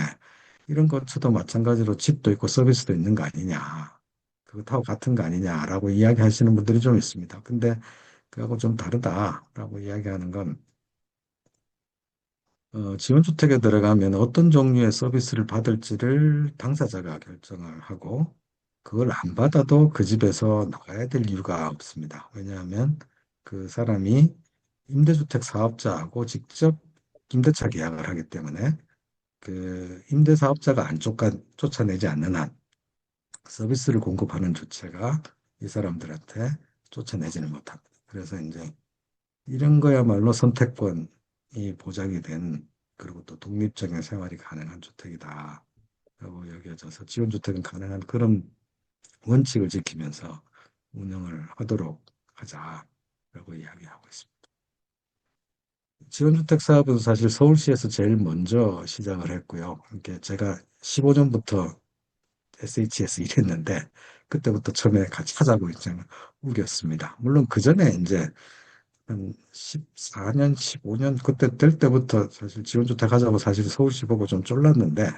이런 거처도 마찬가지로 집도 있고 서비스도 있는 거 아니냐. 그것하고 같은 거 아니냐라고 이야기하시는 분들이 좀 있습니다. 근데 그하고 좀 다르다라고 이야기하는 건 지원주택에 들어가면 어떤 종류의 서비스를 받을지를 당사자가 결정을 하고 그걸 안 받아도 그 집에서 나가야 될 이유가 없습니다. 왜냐하면 그 사람이 임대주택 사업자하고 직접 임대차 계약을 하기 때문에 그 임대사업자가 안 쫓아내지 않는 한 서비스를 공급하는 주체가 이 사람들한테 쫓아내지는 못합니다. 그래서 이제 이런 거야말로 선택권이 보장이 된 그리고 또 독립적인 생활이 가능한 주택이다. 라고 여겨져서 지원주택은 가능한 그런 원칙을 지키면서 운영을 하도록 하자라고 이야기하고 있습니다. 지원주택 사업은 사실 서울시에서 제일 먼저 시작을 했고요. 이렇게 제가 15년부터 SH에서 일했는데 그때부터 처음에 같이 하자고 했잖아요. 우겼습니다. 물론 그 전에 이제 한 14년, 15년 그때 될 때부터 사실 지원주택 하자고 사실 서울시 보고 좀 쫄랐는데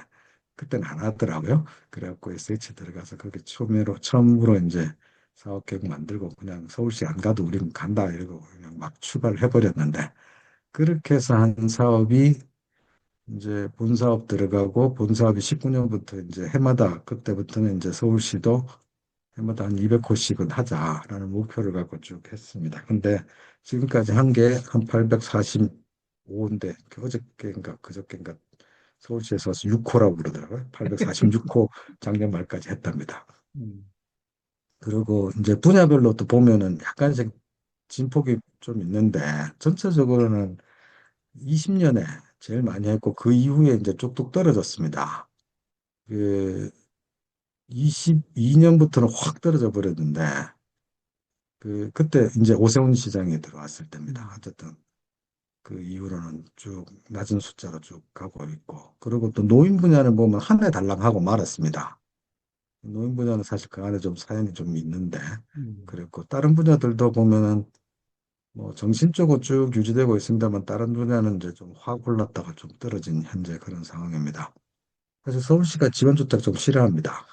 그때는 안 하더라고요. 그래갖고 SH 들어가서 그렇게 처음으로 이제 사업 계획 만들고 그냥 서울시 안 가도 우리는 간다 이러고 그냥 막 출발을 해버렸는데 그렇게 해서 한 사업이 이제 본사업 들어가고 본사업이 19년부터 이제 해마다 그때부터는 이제 서울시도 해마다 한 200호씩은 하자라는 목표를 갖고 쭉 했습니다. 근데 지금까지 한 게 한 845호인데 어저께인가 그저께인가 서울시에서 6호라고 그러더라고요. 846호 작년 말까지 했답니다. 음, 그리고 이제 분야별로 또 보면은 약간씩 진폭이 좀 있는데 전체적으로는 20년에 제일 많이 했고 그 이후에 이제 쭉쭉 떨어졌습니다. 그 22년부터는 확 떨어져 버렸는데 그때 이제 오세훈 시장이 들어왔을 때입니다. 음, 어쨌든 그 이후로는 쭉 낮은 숫자로 쭉 가고 있고 그리고 또 노인 분야는 보면 한 해 달랑하고 말았습니다. 노인 분야는 사실 그 안에 좀 사연이 좀 있는데 음, 그랬고 다른 분야들도 보면은 뭐 정신적으로 쭉 유지되고 있습니다만 다른 분야는 이제 좀 확 올랐다가 좀 떨어진 현재 그런 상황입니다. 사실 서울시가 지원주택 좀 싫어합니다.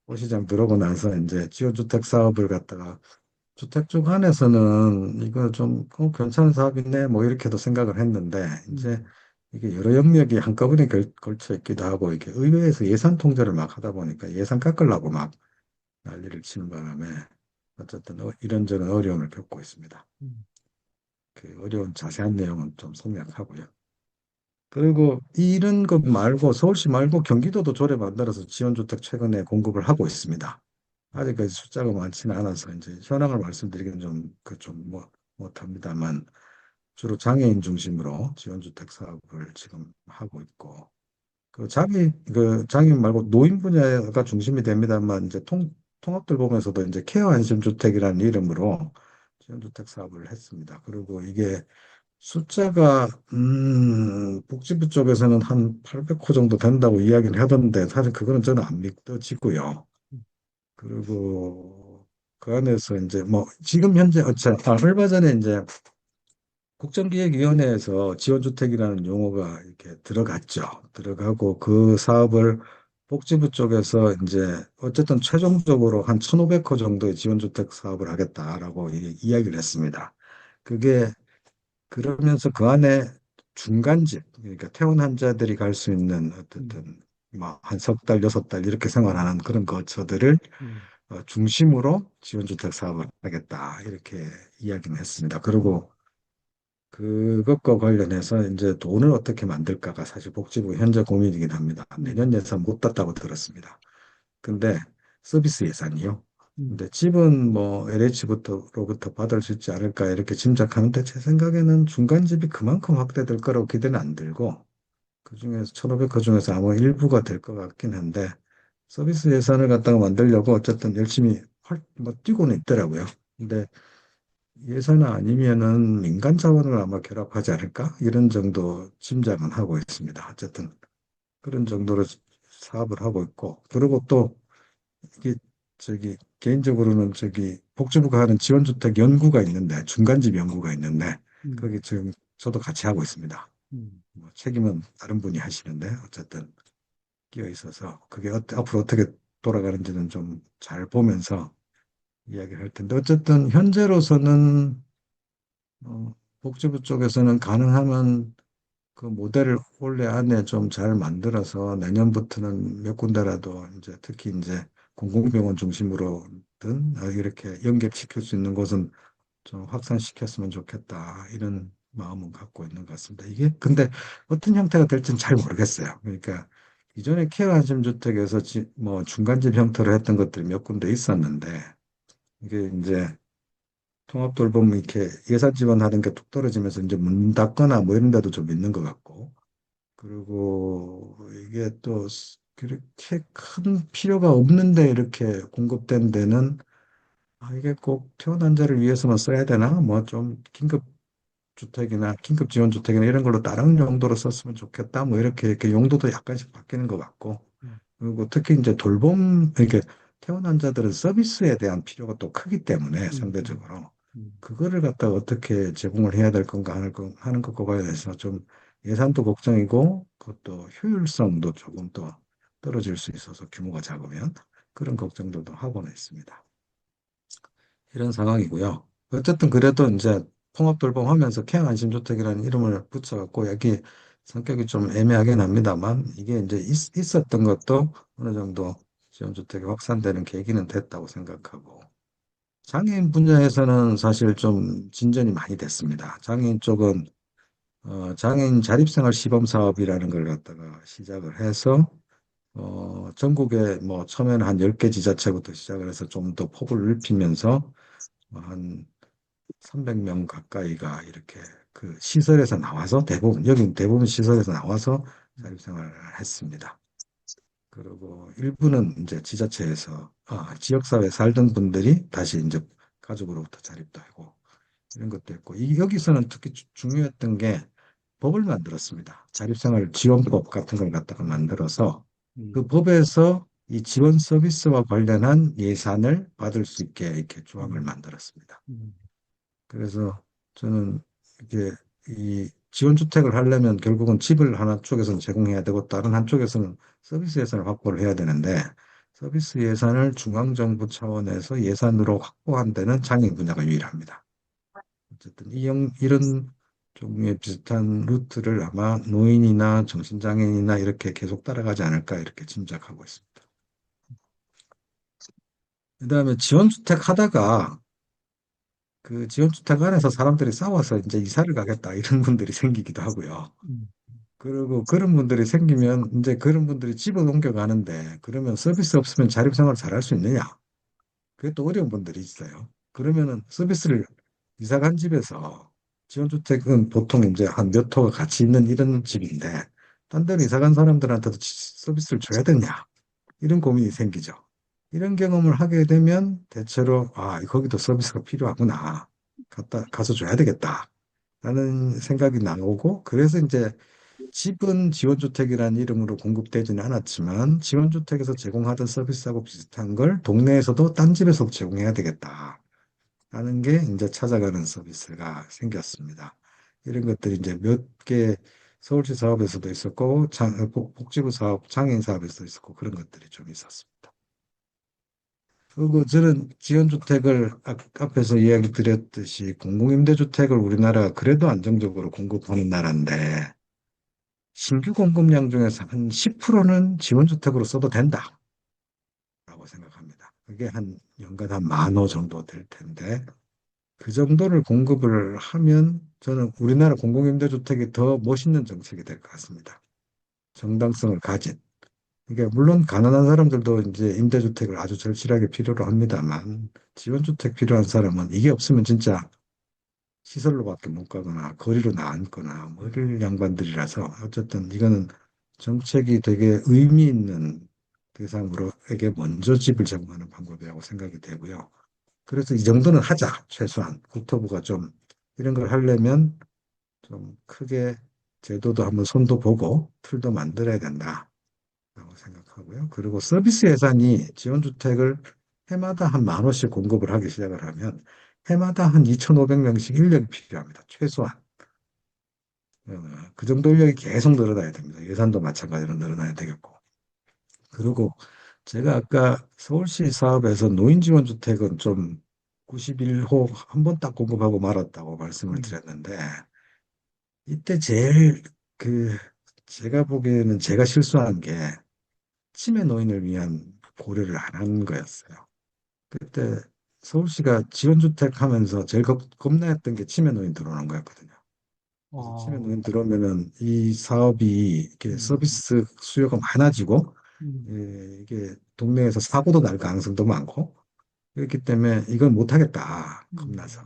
도시장 들어오고 나서 이제 지원주택 사업을 갖다가 주택 쪽 안에서는 이거 좀 괜찮은 사업이네 뭐 이렇게도 생각을 했는데 이제 음, 이게 여러 영역이 한꺼번에 걸쳐 있기도 하고 이렇게 의회에서 예산 통제를 막 하다 보니까 예산 깎으려고 막 난리를 치는 바람에 어쨌든 이런저런 어려움을 겪고 있습니다. 음, 그 어려운 자세한 내용은 좀 생략하고요. 그리고 이런 것 말고 서울시 말고 경기도도 조례 만들어서 지원주택 최근에 공급을 하고 있습니다. 아직까지 숫자가 많지는 않아서 이제 현황을 말씀드리기는 좀 못합니다만 주로 장애인 중심으로 지원주택 사업을 지금 하고 있고 장애인 말고 노인 분야가 중심이 됩니다만, 이제 통합돌봄에서도 이제 케어 안심주택이라는 이름으로 지원주택 사업을 했습니다. 그리고 이게 숫자가, 복지부 쪽에서는 한 800호 정도 된다고 이야기를 하던데, 사실 그거는 저는 안 믿어지고요. 그리고 그 안에서 이제 뭐, 지금 현재, 얼마 전에 이제 국정기획위원회에서 지원주택이라는 용어가 이렇게 들어갔죠. 들어가고 그 사업을 복지부 쪽에서 이제 어쨌든 최종적으로 한 1,500호 정도의 지원주택 사업을 하겠다라고 이야기를 했습니다. 그게 그러면서 그 안에 중간집, 그러니까 퇴원 환자들이 갈 수 있는 음, 어쨌든 뭐 한 석 달, 여섯 달 이렇게 생활하는 그런 거처들을 음, 중심으로 지원주택 사업을 하겠다 이렇게 이야기는 했습니다. 음, 그리고 그것과 관련해서 이제 돈을 어떻게 만들까가 사실 복지부 현재 고민이긴 합니다. 음, 내년 예산 못 땄다고 들었습니다. 근데 서비스 예산이요. 음, 근데 집은 뭐 LH부터로부터 받을 수 있지 않을까 이렇게 짐작하는데 제 생각에는 중간집이 그만큼 확대될 거라고 기대는 안 들고 그중에서 1,500 그중에서 아마 일부가 될 것 같긴 한데 서비스 예산을 갖다가 만들려고 어쨌든 열심히 뭐 뛰고는 있더라고요. 근데 예산 아니면은 민간 자원을 아마 결합하지 않을까? 이런 정도 짐작은 하고 있습니다. 어쨌든 그런 정도로 사업을 하고 있고, 그리고 또 이게 개인적으로는 복지부가 하는 지원주택 연구가 있는데, 중간집 연구가 있는데, 음, 거기 지금 저도 같이 하고 있습니다. 음, 뭐 책임은 다른 분이 하시는데, 어쨌든 끼어 있어서 그게 앞으로 어떻게 돌아가는지는 좀 잘 보면서 이야기를 할 텐데, 어쨌든 현재로서는 어, 복지부 쪽에서는 가능하면 그 모델을 올해 안에 좀 잘 만들어서 내년부터는 몇 군데라도 이제 특히 이제 공공병원 중심으로든 이렇게 연계시킬 수 있는 곳은 좀 확산시켰으면 좋겠다 이런 마음은 갖고 있는 것 같습니다. 이게 근데 어떤 형태가 될지는 잘 모르겠어요. 그러니까 이전에 케어 안심주택에서 뭐 중간집 형태로 했던 것들이 몇 군데 있었는데 이게 이제 통합돌봄 이렇게 예산 지원하던 게 뚝 떨어지면서 이제 문 닫거나 뭐 이런 데도 좀 있는 것 같고 그리고 이게 또 그렇게 큰 필요가 없는데 이렇게 공급된 데는 이게 꼭 퇴원 환자를 위해서만 써야 되나? 뭐 좀 긴급 주택이나 긴급 지원 주택이나 이런 걸로 다른 용도로 썼으면 좋겠다. 뭐 이렇게 용도도 약간씩 바뀌는 것 같고 음, 그리고 특히 이제 돌봄, 이렇게 퇴원 환자들은 서비스에 대한 필요가 또 크기 때문에 음, 음, 상대적으로 음, 그거를 갖다가 어떻게 제공을 해야 될 건가 하는 것과 관련해서 좀 예산도 걱정이고 그것도 효율성도 조금 더 떨어질 수 있어서 규모가 작으면 그런 걱정들도 하고는 있습니다. 이런 상황이고요. 어쨌든 그래도 이제 통합돌봄 하면서 케어 안심주택이라는 이름을 붙여갖고 여기 성격이 좀 애매하긴 합니다만 이게 이제 있었던 것도 어느 정도 지원주택이 확산되는 계기는 됐다고 생각하고 장애인 분야에서는 사실 좀 진전이 많이 됐습니다. 장애인 쪽은 장애인 자립생활 시범 사업이라는 걸 갖다가 시작을 해서 전국에 뭐 처음에는 한 10개 지자체부터 시작을 해서 좀 더 폭을 넓히면서 한 300명 가까이가 이렇게 그 시설에서 나와서 여긴 대부분 시설에서 나와서 자립생활을 했습니다. 그리고 일부는 이제 지자체에서, 지역사회에 살던 분들이 다시 이제 가족으로부터 자립도 하고 이런 것도 있고, 여기서는 특히 중요했던 게 법을 만들었습니다. 자립생활 지원법 같은 걸 갖다가 만들어서 그 음, 법에서 이 지원 서비스와 관련한 예산을 받을 수 있게 이렇게 조항을 음, 만들었습니다. 음, 그래서 저는 이게 이 지원주택을 하려면 결국은 집을 하나 쪽에서는 제공해야 되고 다른 한쪽에서는 서비스 예산을 확보를 해야 되는데 서비스 예산을 중앙정부 차원에서 예산으로 확보한 데는 장애인 분야가 유일합니다. 어쨌든 이런 종류의 비슷한 루트를 아마 노인이나 정신장애인이나 이렇게 계속 따라가지 않을까 이렇게 짐작하고 있습니다. 그다음에 지원주택 하다가 그 지원주택 안에서 사람들이 싸워서 이제 이사를 가겠다 이런 분들이 생기기도 하고요. 음, 그리고 그런 분들이 생기면 이제 그런 분들이 집을 옮겨가는데 그러면 서비스 없으면 자립생활을 잘 할 수 있느냐? 그게 또 어려운 분들이 있어요. 그러면은 서비스를 이사 간 집에서 지원주택은 보통 이제 한 몇 호가 같이 있는 이런 집인데 딴 데로 이사 간 사람들한테도 서비스를 줘야 되냐? 이런 고민이 생기죠. 이런 경험을 하게 되면 대체로 아, 거기도 서비스가 필요하구나. 가서 줘야 되겠다. 라는 생각이 나오고 그래서 이제 집은 지원주택이라는 이름으로 공급되지는 않았지만 지원주택에서 제공하던 서비스하고 비슷한 걸 동네에서도 딴 집에서 제공해야 되겠다. 하는 게 이제 찾아가는 서비스가 생겼습니다. 이런 것들이 이제 몇 개 서울시 사업에서도 있었고 복지부 사업, 장애인 사업에서도 있었고 그런 것들이 좀 있었습니다. 그리고 저는 지원주택을 앞에서 이야기 드렸듯이 공공임대주택을 우리나라가 그래도 안정적으로 공급하는 나라인데 신규 공급량 중에서 한 10%는 지원주택으로 써도 된다라고 생각합니다. 그게 한 연간 한 10,000호 정도 될 텐데 그 정도를 공급을 하면 저는 우리나라 공공임대주택이 더 멋있는 정책이 될 것 같습니다. 정당성을 가진. 이게 물론 가난한 사람들도 이제 임대주택을 아주 절실하게 필요로 합니다만 지원주택 필요한 사람은 이게 없으면 진짜 시설로밖에 못 가거나 거리로 나앉거나 뭐 이럴 양반들이라서 어쨌든 이거는 정책이 되게 의미 있는 대상으로에게 먼저 집을 제공하는 방법이라고 생각이 되고요. 그래서 이 정도는 하자, 최소한. 국토부가 좀 이런 걸 하려면 좀 크게 제도도 한번 손도 보고 틀도 만들어야 된다라고 생각하고요. 그리고 서비스 예산이 지원주택을 해마다 한 10,000호씩 공급을 하기 시작을 하면 해마다 한 2,500명씩 인력이 필요합니다. 최소한. 어, 그 정도 인력이 계속 늘어나야 됩니다. 예산도 마찬가지로 늘어나야 되겠고. 그리고 제가 아까 서울시 사업에서 노인지원주택은 좀 91호 한 번 딱 공급하고 말았다고 말씀을 음. 드렸는데 이때 제일 그 제가 보기에는 제가 실수한 게 치매 노인을 위한 고려를 안 한 거였어요. 그때 서울시가 지원주택 하면서 제일 겁나했던 게 치매 노인 들어오는 거였거든요. 그래서 치매 어, 노인 들어오면은 이 사업이 이렇게 음, 서비스 수요가 많아지고 음, 이게 동네에서 사고도 날 가능성도 많고 그렇기 때문에 이건 못하겠다 겁나서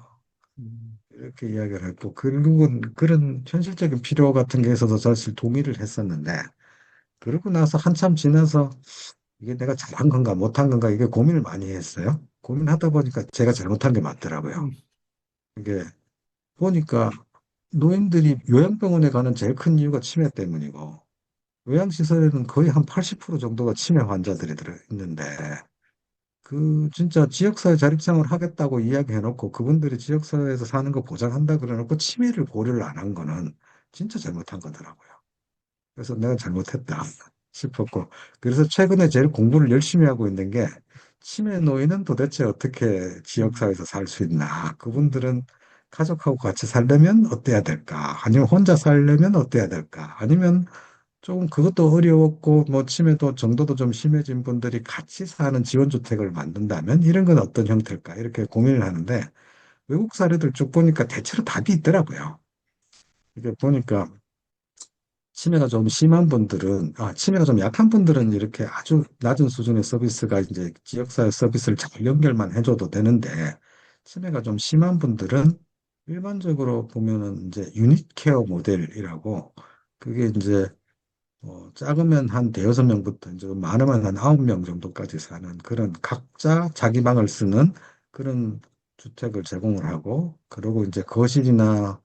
음, 음, 이렇게 이야기를 했고 결국은 그런 현실적인 필요 같은 게 있어서 사실 동의를 했었는데 그러고 나서 한참 지나서 이게 내가 잘한 건가 못한 건가 이게 고민을 많이 했어요. 고민하다 보니까 제가 잘못한 게 맞더라고요. 음, 이게 보니까 노인들이 요양병원에 가는 제일 큰 이유가 치매 때문이고 요양시설에는 거의 한 80% 정도가 치매 환자들이 들어 있는데 그 진짜 지역사회 자립생활 하겠다고 이야기해놓고 그분들이 지역사회에서 사는 거 보장한다 그래놓고 치매를 고려를 안 한 거는 진짜 잘못한 거더라고요. 그래서 내가 잘못했다 싶었고 그래서 최근에 제일 공부를 열심히 하고 있는 게 치매 노인은 도대체 어떻게 음, 지역사회에서 살 수 있나 그분들은 가족하고 같이 살려면 어때야 될까 아니면 혼자 살려면 어때야 될까 아니면 조금 그것도 어려웠고 뭐 치매도 정도도 좀 심해진 분들이 같이 사는 지원주택을 만든다면 이런 건 어떤 형태일까 이렇게 고민을 하는데 외국 사례들 쭉 보니까 대체로 답이 있더라고요. 이게 보니까 치매가 좀 심한 분들은 치매가 좀 약한 분들은 이렇게 아주 낮은 수준의 서비스가 이제 지역사회 서비스를 잘 연결만 해줘도 되는데 치매가 좀 심한 분들은 일반적으로 보면은 이제 유닛 케어 모델이라고 그게 이제 작으면 한 대여섯 명부터 이제 많으면 한 9명 정도까지 사는 그런 각자 자기 방을 쓰는 그런 주택을 제공을 하고, 그리고 이제 거실이나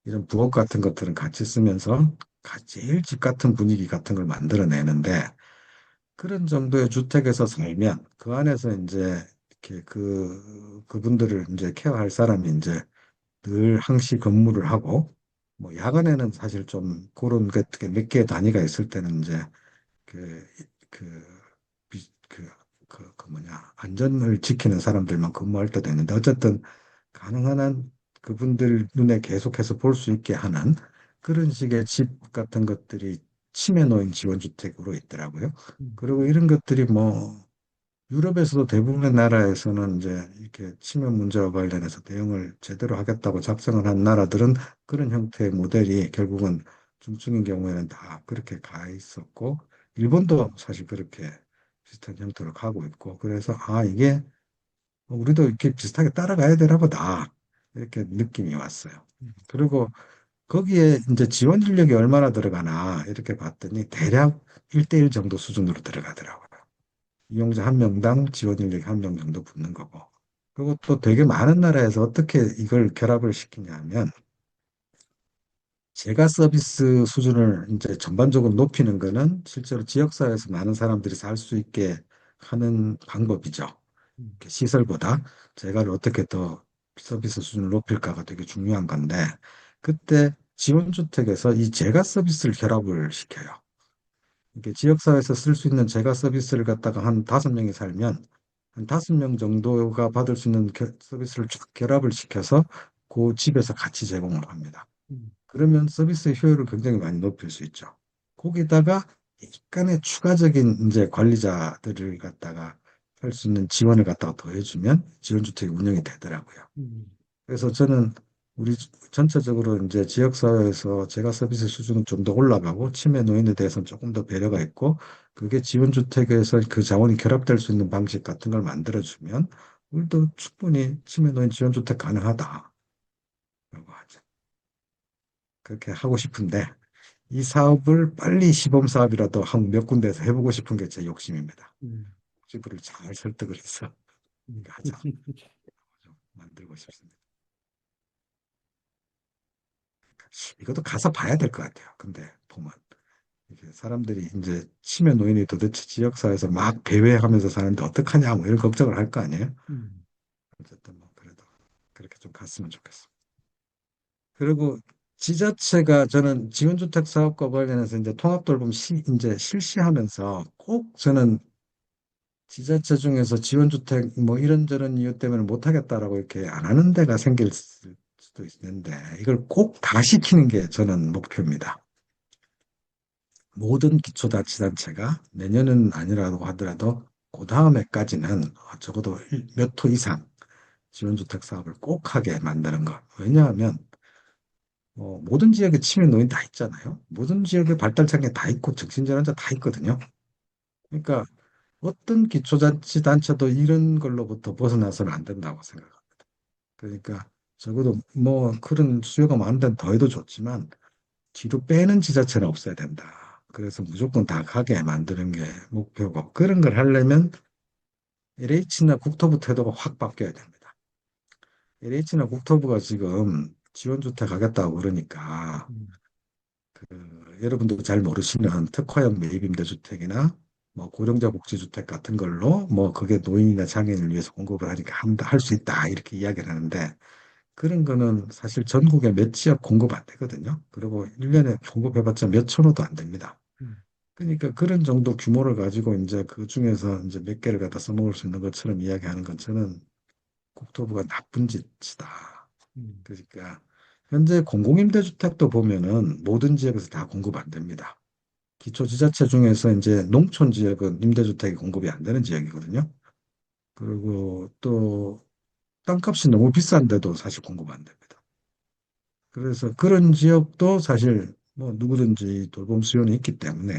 이런 부엌 같은 것들은 같이 쓰면서 제일 집 같은 분위기 같은 걸 만들어내는데, 그런 정도의 주택에서 살면 그 안에서 이제 이렇게 그분들을 이제 케어할 사람이 이제 늘 항시 근무를 하고, 뭐 야간에는 사실 좀 그런 몇 개의 단위가 있을 때는 이제 그, 그, 그 뭐냐, 안전을 지키는 사람들만 근무할 때도 있는데, 어쨌든 가능한 한 그분들 눈에 계속해서 볼 수 있게 하는 그런 식의 집 같은 것들이 치매 노인 지원주택으로 있더라고요. 음, 그리고 이런 것들이 뭐, 유럽에서도 대부분의 나라에서는 이제 이렇게 치매 문제와 관련해서 대응을 제대로 하겠다고 작성을 한 나라들은 그런 형태의 모델이 결국은 중증인 경우에는 다 그렇게 가 있었고, 일본도 사실 그렇게 비슷한 형태로 가고 있고, 그래서 이게 우리도 이렇게 비슷하게 따라가야 되나 보다. 이렇게 느낌이 왔어요. 그리고 거기에 이제 지원 인력이 얼마나 들어가나 이렇게 봤더니 대략 1대1 정도 수준으로 들어가더라고요. 이용자 한 명당 지원 인력이 한 명 정도 붙는 거고. 그리고 또 되게 많은 나라에서 어떻게 이걸 결합을 시키냐면 제가 서비스 수준을 이제 전반적으로 높이는 거는 실제로 지역사회에서 많은 사람들이 살 수 있게 하는 방법이죠. 음, 이렇게 시설보다 제가를 어떻게 더 서비스 수준을 높일까가 되게 중요한 건데 그때 지원주택에서 이 제가 서비스를 결합을 시켜요. 이게 지역사회에서 쓸 수 있는 제가 서비스를 갖다가 한 5명이 살면 한 5명 정도가 받을 수 있는 서비스를 쭉 결합을 시켜서 그 집에서 같이 제공을 합니다. 음, 그러면 서비스의 효율을 굉장히 많이 높일 수 있죠. 거기다가 약간의 추가적인 이제 관리자들을 갖다가 할 수 있는 지원을 갖다가 더해주면 지원주택이 운영이 되더라고요. 음, 그래서 저는 우리 전체적으로 이제 지역사회에서 제가 서비스 수준은 좀 더 올라가고 치매 노인에 대해서는 조금 더 배려가 있고 그게 지원주택에서 그 자원이 결합될 수 있는 방식 같은 걸 만들어주면 우리도 충분히 치매 노인 지원주택 가능하다라고 하죠. 그렇게 하고 싶은데 이 사업을 빨리 시범 사업이라도 한 몇 군데에서 해보고 싶은 게 제 욕심입니다. 음, 집을 잘 설득을 해서 음. 이거 하자 좀 만들고 싶습니다. 이것도 가서 봐야 될 것 같아요. 근데 보면 이게 사람들이 이제 치매 노인이 도대체 지역사회에서 막 배회하면서 사는데 어떡하냐 뭐 이런 걱정을 할 거 아니에요. 음, 어쨌든 뭐 그래도 그렇게 좀 갔으면 좋겠습니다. 그리고 지자체가 저는 지원주택 사업과 관련해서 이제 통합돌봄 이제 실시하면서 꼭 저는 지자체 중에서 지원주택 뭐 이런저런 이유 때문에 못하겠다라고 이렇게 안 하는 데가 생길 수도 있는데 이걸 꼭 다 시키는 게 저는 목표입니다. 모든 기초자치단체가 내년은 아니라고 하더라도 그 다음에까지는 적어도 몇 호 이상 지원주택 사업을 꼭 하게 만드는 것. 왜냐하면 모든 지역에 치매 노인 다 있잖아요. 모든 지역에 발달장애 다 있고 정신질환자 다 있거든요. 그러니까 어떤 기초자치단체도 이런 걸로부터 벗어나서는 안 된다고 생각합니다. 그러니까 적어도 뭐 그런 수요가 많은 데는 더 해도 좋지만 뒤로 빼는 지자체는 없어야 된다. 그래서 무조건 다 가게 만드는 게 목표고 그런 걸 하려면 LH나 국토부 태도가 확 바뀌어야 됩니다. LH나 국토부가 지금 지원주택 하겠다고 그러니까 음, 여러분도 잘 모르시는 특화형 매입임대주택이나 뭐 고령자 복지주택 같은 걸로 뭐 그게 노인이나 장애인을 위해서 공급을 하니까 할 수 있다 이렇게 이야기를 하는데 그런 거는 사실 전국에 몇 지역 공급 안 되거든요. 그리고 1년에 공급해봤자 몇 천 호도 안 됩니다. 음, 그러니까 그런 정도 규모를 가지고 이제 그 중에서 이제 몇 개를 갖다 써먹을 수 있는 것처럼 이야기하는 건 저는 국토부가 나쁜 짓이다. 음, 그러니까 현재 공공임대주택도 보면은 모든 지역에서 다 공급 안 됩니다. 기초지자체 중에서 이제 농촌 지역은 임대주택이 공급이 안 되는 지역이거든요. 그리고 또 땅값이 너무 비싼데도 사실 공급 안 됩니다. 그래서 그런 지역도 사실 뭐 누구든지 돌봄 수요는 있기 때문에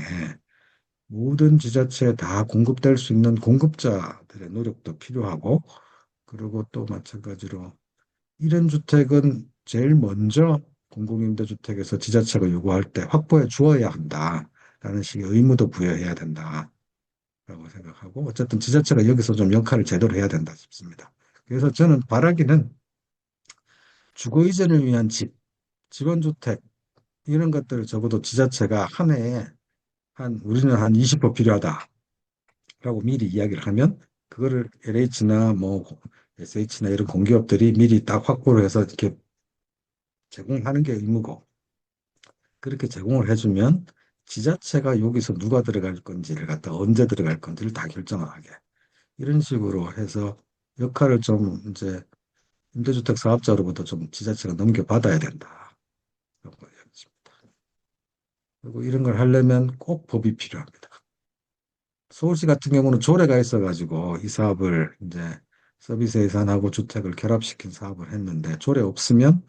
모든 지자체에 다 공급될 수 있는 공급자들의 노력도 필요하고 그리고 또 마찬가지로 이런 주택은 제일 먼저 공공임대주택에서 지자체가 요구할 때 확보해 주어야 한다라는 식의 의무도 부여해야 된다라고 생각하고 어쨌든 지자체가 여기서 좀 역할을 제대로 해야 된다 싶습니다. 그래서 저는 바라기는 주거 이전을 위한 집, 지원주택 이런 것들을 적어도 지자체가 한 해에 우리는 한 20% 필요하다라고 미리 이야기를 하면 그거를 LH나 뭐 SH나 이런 공기업들이 미리 딱 확보를 해서 이렇게 제공하는 게 의무고 그렇게 제공을 해주면 지자체가 여기서 누가 들어갈 건지를 갖다 언제 들어갈 건지를 다 결정하게 이런 식으로 해서 역할을 좀 이제 임대주택 사업자로부터 좀 지자체가 넘겨받아야 된다. 라고 이야기했습니다. 그리고 이런 걸 하려면 꼭 법이 필요합니다. 서울시 같은 경우는 조례가 있어가지고 이 사업을 이제 서비스 예산하고 주택을 결합시킨 사업을 했는데 조례 없으면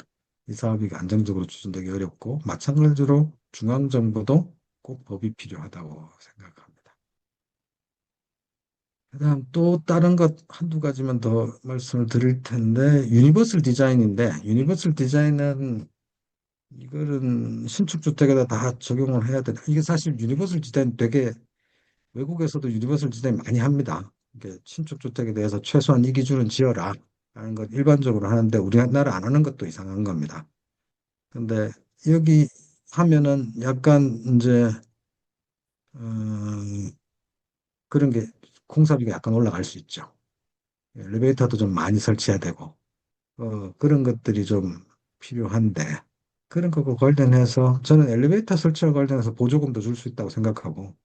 이 사업이 안정적으로 추진되기 어렵고 마찬가지로 중앙정부도 꼭 법이 필요하다고 생각합니다. 그다음 또 다른 것 한두 가지만 더 말씀을 드릴 텐데 유니버설 디자인인데 유니버설 디자인은 이거는 신축주택에다 다 적용을 해야 되나? 이게 사실 유니버설 디자인 되게 외국에서도 유니버설 디자인 많이 합니다. 이게 신축주택에 대해서 최소한 이 기준은 지어라 라는 걸 일반적으로 하는데 우리나라 안 하는 것도 이상한 겁니다. 근데 여기 하면은 약간 이제 그런 게 공사비가 약간 올라갈 수 있죠. 엘리베이터도 좀 많이 설치해야 되고 그런 것들이 좀 필요한데 그런 거고 관련해서 저는 엘리베이터 설치와 관련해서 보조금도 줄 수 있다고 생각하고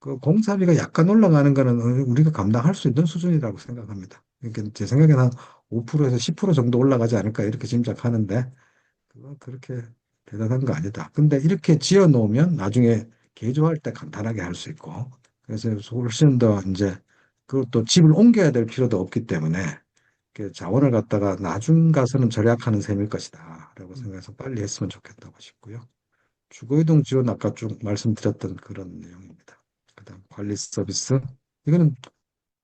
그 공사비가 약간 올라가는 거는 우리가 감당할 수 있는 수준이라고 생각합니다. 그러니까 제 생각에는 한 5%에서 10% 정도 올라가지 않을까 이렇게 짐작하는데 그건 그렇게 대단한 거 아니다. 근데 이렇게 지어 놓으면 나중에 개조할 때 간단하게 할 수 있고 그래서 훨씬 더 이제 그것도 집을 옮겨야 될 필요도 없기 때문에 그 자원을 갖다가 나중 가서는 절약하는 셈일 것이다. 라고 음, 생각해서 빨리 했으면 좋겠다고 싶고요. 주거이동 지원 아까 쭉 말씀드렸던 그런 내용입니다. 그다음 관리 서비스. 이거는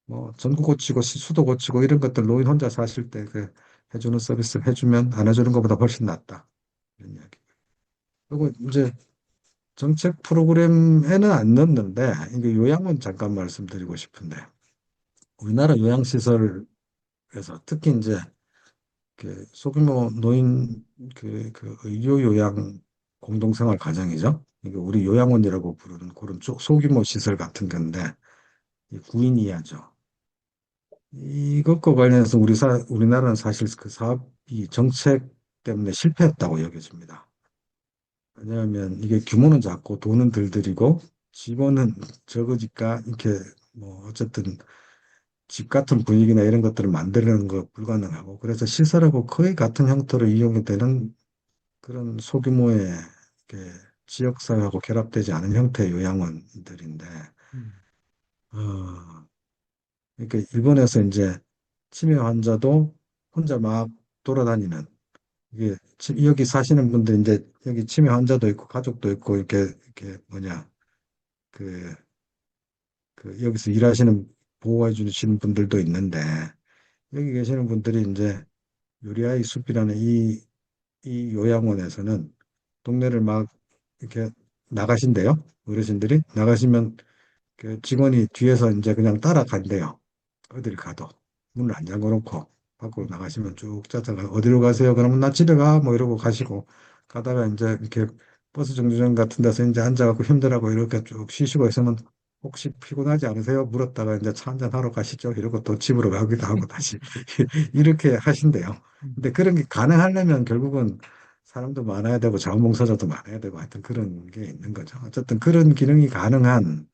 뭐 전구 고치고 수도 고치고 이런 것들 노인 혼자 사실 때 그 해주는 서비스 해주면 안 해주는 것보다 훨씬 낫다. 이런 이야기. 그리고 이제 정책 프로그램에는 안 넣었는데 이게 요약만 잠깐 말씀드리고 싶은데 우리나라 요양시설에서 특히 이제 그 소규모 노인 그 의료 요양 공동생활 가정이죠. 이게 우리 요양원이라고 부르는 그런 소규모 시설 같은 건데 이 구인 이하죠. 이것과 관련해서 우리나라는 사실 그 사업이 정책 때문에 실패했다고 여겨집니다. 왜냐하면 이게 규모는 작고 돈은 덜 들이고 집원은 적으니까 이렇게 뭐 어쨌든 집 같은 분위기나 이런 것들을 만드는 거 불가능하고 그래서 시설하고 거의 같은 형태로 이용이 되는 그런 소규모의 이렇게 지역사회하고 결합되지 않은 형태의 요양원들인데 음, 어, 그러니까 일본에서 이제 치매 환자도 혼자 막 돌아다니는 이게 여기 사시는 분들 이제 여기 치매 환자도 있고 가족도 있고 이렇게 뭐냐 그, 그 여기서 일하시는 보호해 주시는 분들도 있는데 여기 계시는 분들이 이제 요리아이 숲이라는 이 요양원에서는 동네를 막 이렇게 나가신대요. 어르신들이 나가시면 그 직원이 뒤에서 이제 그냥 따라간대요. 어딜 가도 문을 안 잠궈 놓고 밖으로 음, 나가시면 쭉 쫓아가 어디로 가세요? 그러면 나 집에 가 뭐 이러고 가시고 가다가 이제 이렇게 버스 정류장 같은 데서 이제 앉아갖고 힘들하고 이렇게 쭉 쉬시고 있으면 혹시 피곤하지 않으세요? 물었다가 이제 차 한잔 하러 가시죠. 이러고 또 집으로 가기도 하고 다시 이렇게 하신대요. 음, 근데 그런 게 가능하려면 결국은 사람도 많아야 되고 자원봉사자도 많아야 되고 하여튼 그런 게 있는 거죠. 어쨌든 그런 기능이 가능한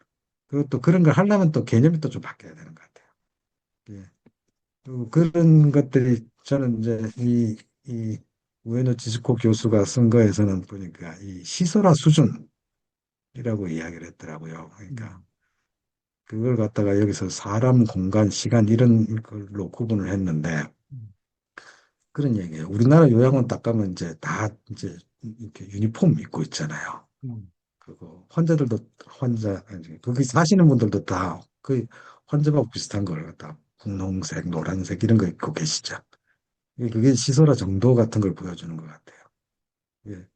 그리고 또 그런 걸 하려면 또 개념이 또 좀 바뀌어야 되는 것 같아요. 예. 또 그런 것들이 저는 이제 이 우에노 지스코 교수가 쓴 거에서는 보니까 이 시설화 수준이라고 이야기를 했더라고요. 그러니까 음, 그걸 갖다가 여기서 사람, 공간, 시간 이런 걸로 구분을 했는데 음, 그런 얘기예요. 우리나라 요양원 딱 가면 이제 다 이제 이렇게 유니폼 입고 있잖아요. 음, 그리고 환자들도 아니 거기 사시는 분들도 다 그 환자하고 비슷한 걸 갖다 분홍색, 노란색 이런 거 입고 계시죠. 그게 시설화 정도 같은 걸 보여주는 것 같아요. 예.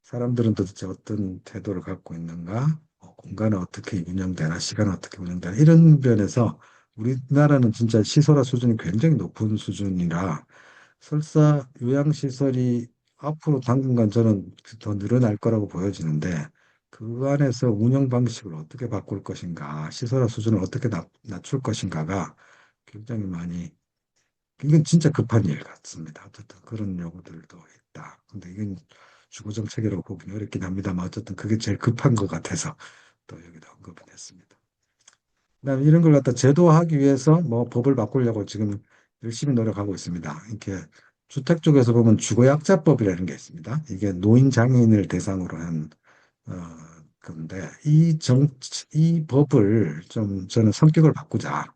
사람들은 도대체 어떤 태도를 갖고 있는가, 공간은 어떻게 운영되나, 시간은 어떻게 운영되나 이런 면에서 우리나라는 진짜 시설화 수준이 굉장히 높은 수준이라 설사 요양시설이 앞으로 당분간 저는 더 늘어날 거라고 보여지는데 그 안에서 운영 방식을 어떻게 바꿀 것인가, 시설화 수준을 어떻게 낮출 것인가가 굉장히 많이 이건 진짜 급한 일 같습니다. 어쨌든 그런 요구들도 있다. 근데 이건 주거 정책이라고 보기는 어렵긴 합니다만 어쨌든 그게 제일 급한 것 같아서 또 여기다 언급을 했습니다. 그다음에 이런 걸 갖다 제도화하기 위해서 뭐 법을 바꾸려고 지금 열심히 노력하고 있습니다. 이렇게 주택 쪽에서 보면 주거약자법이라는 게 있습니다. 이게 노인 장애인을 대상으로 한 어, 건데 이 법을 좀 저는 성격을 바꾸자.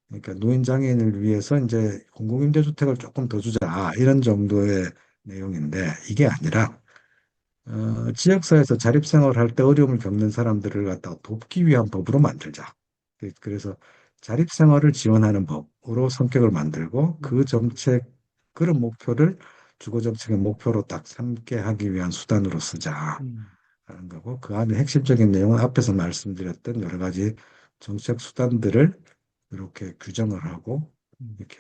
그러니까 노인 장애인을 위해서 이제 공공임대주택을 조금 더 주자 이런 정도의 내용인데 이게 아니라 지역사회에서 자립생활을 할 때 어려움을 겪는 사람들을 갖다가 돕기 위한 법으로 만들자. 그래서 자립생활을 지원하는 법으로 성격을 만들고 음, 그 정책 그런 목표를 주거 정책의 목표로 딱 삼게 하기 위한 수단으로 쓰자 음, 하는 거고 그 안에 핵심적인 내용은 앞에서 말씀드렸던 여러 가지 정책 수단들을 이렇게 규정을 하고 음, 이렇게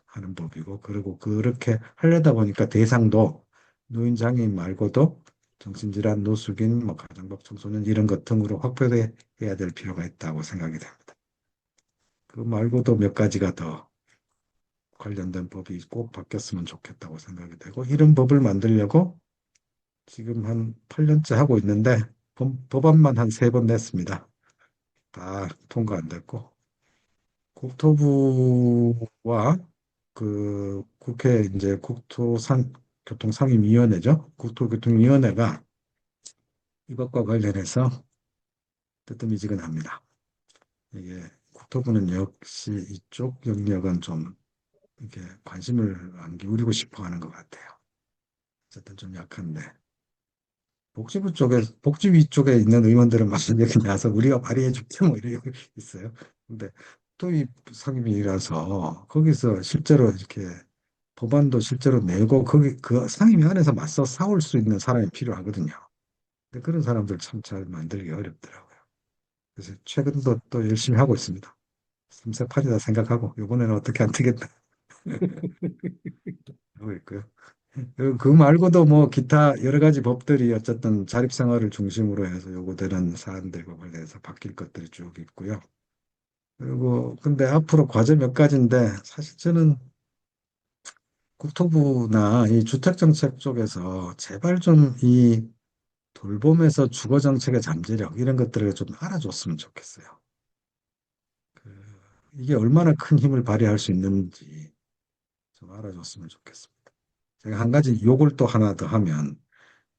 하는 법이고 그리고 그렇게 하려다 보니까 대상도 노인 장애인 말고도 정신질환, 노숙인, 뭐 가정법 청소년 이런 것 등으로 확대해야 될 필요가 있다고 생각이 됩니다. 그 말고도 몇 가지가 더 관련된 법이 꼭 바뀌었으면 좋겠다고 생각이 되고 이런 법을 만들려고 지금 한 8년째 하고 있는데 법안만 한 3번 냈습니다. 다 통과 안 됐고 국토부와 그 국회 이제 국토교통상임위원회죠. 국토교통위원회가 이것과 관련해서 뜨뜨미지근합니다. 이게 국토부는 역시 이쪽 영역은 좀 이렇게 관심을 안 기울이고 싶어 하는 것 같아요. 어쨌든 좀 약한데. 복지위 쪽에 있는 의원들은 막 여기 나서 우리가 발의해 줄게 뭐 이러고 있어요. 근데 또이 상임위라서 거기서 실제로 이렇게 법안도 실제로 내고 거기 그 상임위 안에서 맞서 싸울 수 있는 사람이 필요하거든요. 근데 그런 사람들 참 잘 만들기 어렵더라고요. 그래서 최근도 또 열심히 하고 있습니다. 삼세판이다 생각하고 이번에는 어떻게 안 되겠다 하고 있고요. 그 말고도 뭐 기타 여러 가지 법들이 어쨌든 자립생활을 중심으로 해서 요구되는 사안들과 관련해서 바뀔 것들이 쭉 있고요. 그리고 근데 앞으로 과제 몇 가지인데 사실 저는 국토부나 이 주택정책 쪽에서 제발 좀 이 돌봄에서 주거정책의 잠재력 이런 것들을 좀 알아줬으면 좋겠어요. 그 이게 얼마나 큰 힘을 발휘할 수 있는지 좀 알아줬으면 좋겠습니다. 제가 한 가지 요걸 또 하나 더 하면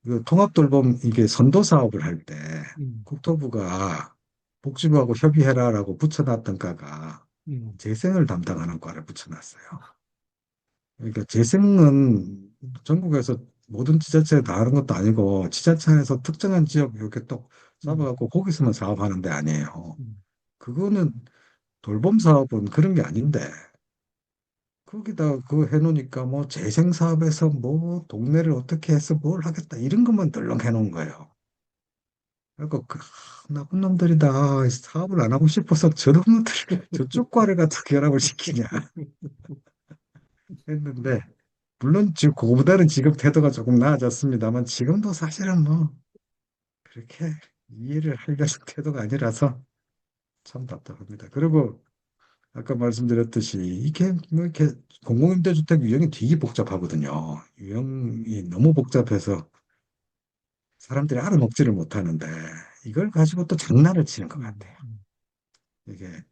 그 통합돌봄 이게 선도 사업을 할 때 음, 국토부가 복지부하고 협의해라라고 붙여놨던 과가 음, 재생을 담당하는 과를 붙여놨어요. 그러니까 재생은 전국에서 모든 지자체에 다 하는 것도 아니고 지자체 안에서 특정한 지역 이렇게 또 음, 잡아갖고 거기서만 사업하는 데 아니에요. 음, 그거는 돌봄 사업은 그런 게 아닌데 거기다 그거 해놓으니까 뭐 재생 사업에서 뭐 동네를 어떻게 해서 뭘 하겠다 이런 것만 덜렁 해놓은 거예요. 그러니까 나쁜 놈들이다. 사업을 안 하고 싶어서 저런 놈들 저쪽 과를 갖다 결합을 시키냐 했는데 물론 지금 그거보다는 지금 태도가 조금 나아졌습니다만 지금도 사실은 뭐 그렇게 이해를 하려는 태도가 아니라서 참 답답합니다. 그리고 아까 말씀드렸듯이 이게 뭐 이렇게 공공임대주택 유형이 되게 복잡하거든요. 유형이 너무 복잡해서 사람들이 알아먹지를 못하는데 이걸 가지고 또 장난을 치는 것 음, 같아요. 음, 이게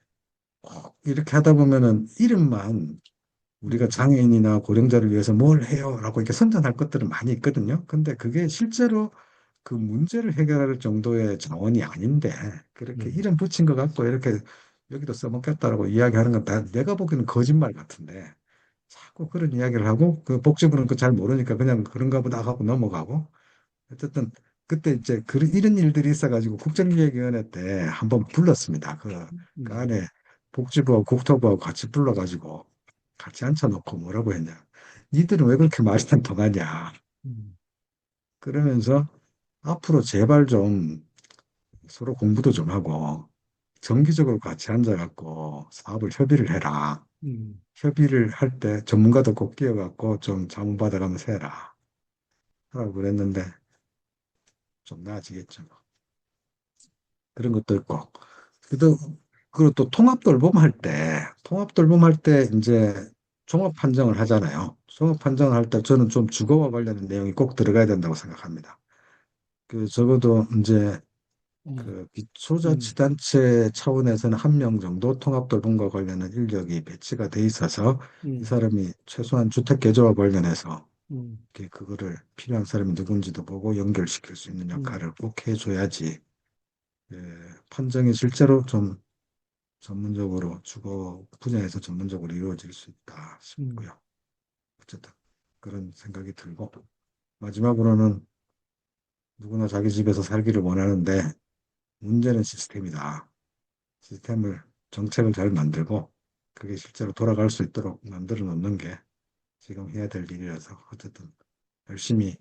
꼭 이렇게 하다 보면은 이름만 우리가 음, 장애인이나 고령자를 위해서 뭘 해요라고 이렇게 선전할 것들은 많이 있거든요. 근데 그게 실제로 그 문제를 해결할 정도의 자원이 아닌데 그렇게 음, 이름 붙인 것 같고 이렇게 여기도 써먹겠다라고 이야기하는 건 다 내가 보기에는 거짓말 같은데 자꾸 그런 이야기를 하고 그 복지부는 그 잘 모르니까 그냥 그런가 보다 하고 넘어가고 어쨌든 그때 이제 이런 일들이 있어가지고 국정기획위원회 때 한번 불렀습니다. 그 음, 안에 복지부하고 국토부하고 같이 불러가지고 같이 앉혀놓고 뭐라고 했냐. 니들은 왜 그렇게 말이 안 통하냐. 음, 그러면서 앞으로 제발 좀 서로 공부도 좀 하고 정기적으로 같이 앉아갖고 사업을 협의를 해라. 음, 협의를 할 때 전문가도 꼭 끼워갖고 좀 자문받아가면서 해라. 하라고 그랬는데 좀 나아지겠죠. 그런 것도 있고. 그래도 그리고 또 통합 돌봄할 때 이제 종합 판정을 하잖아요. 종합 판정을 할 때 저는 좀 주거와 관련된 내용이 꼭 들어가야 된다고 생각합니다. 그 적어도 이제 음, 그 음, 기초자치단체 차원에서는 한 명 정도 통합 돌봄과 관련한 인력이 배치가 돼 있어서 이 음, 사람이 최소한 주택 개조와 관련해서 음, 이렇게 그거를 필요한 사람이 누군지도 보고 연결시킬 수 있는 음, 역할을 꼭 해줘야지 예, 판정이 실제로 좀 전문적으로 주거 분야에서 전문적으로 이루어질 수 있다 음, 싶고요. 어쨌든 그런 생각이 들고 마지막으로는 누구나 자기 집에서 살기를 원하는데 문제는 시스템이다. 시스템을 정책을 잘 만들고 그게 실제로 돌아갈 수 있도록 만들어 놓는 게 지금 해야 될 일이라서 어쨌든 열심히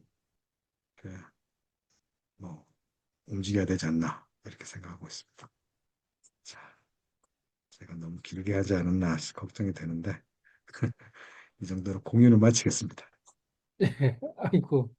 그, 뭐 움직여야 되지 않나 이렇게 생각하고 있습니다. 자, 제가 너무 길게 하지 않았나 걱정이 되는데 이 정도로 공유를 마치겠습니다. 아이고.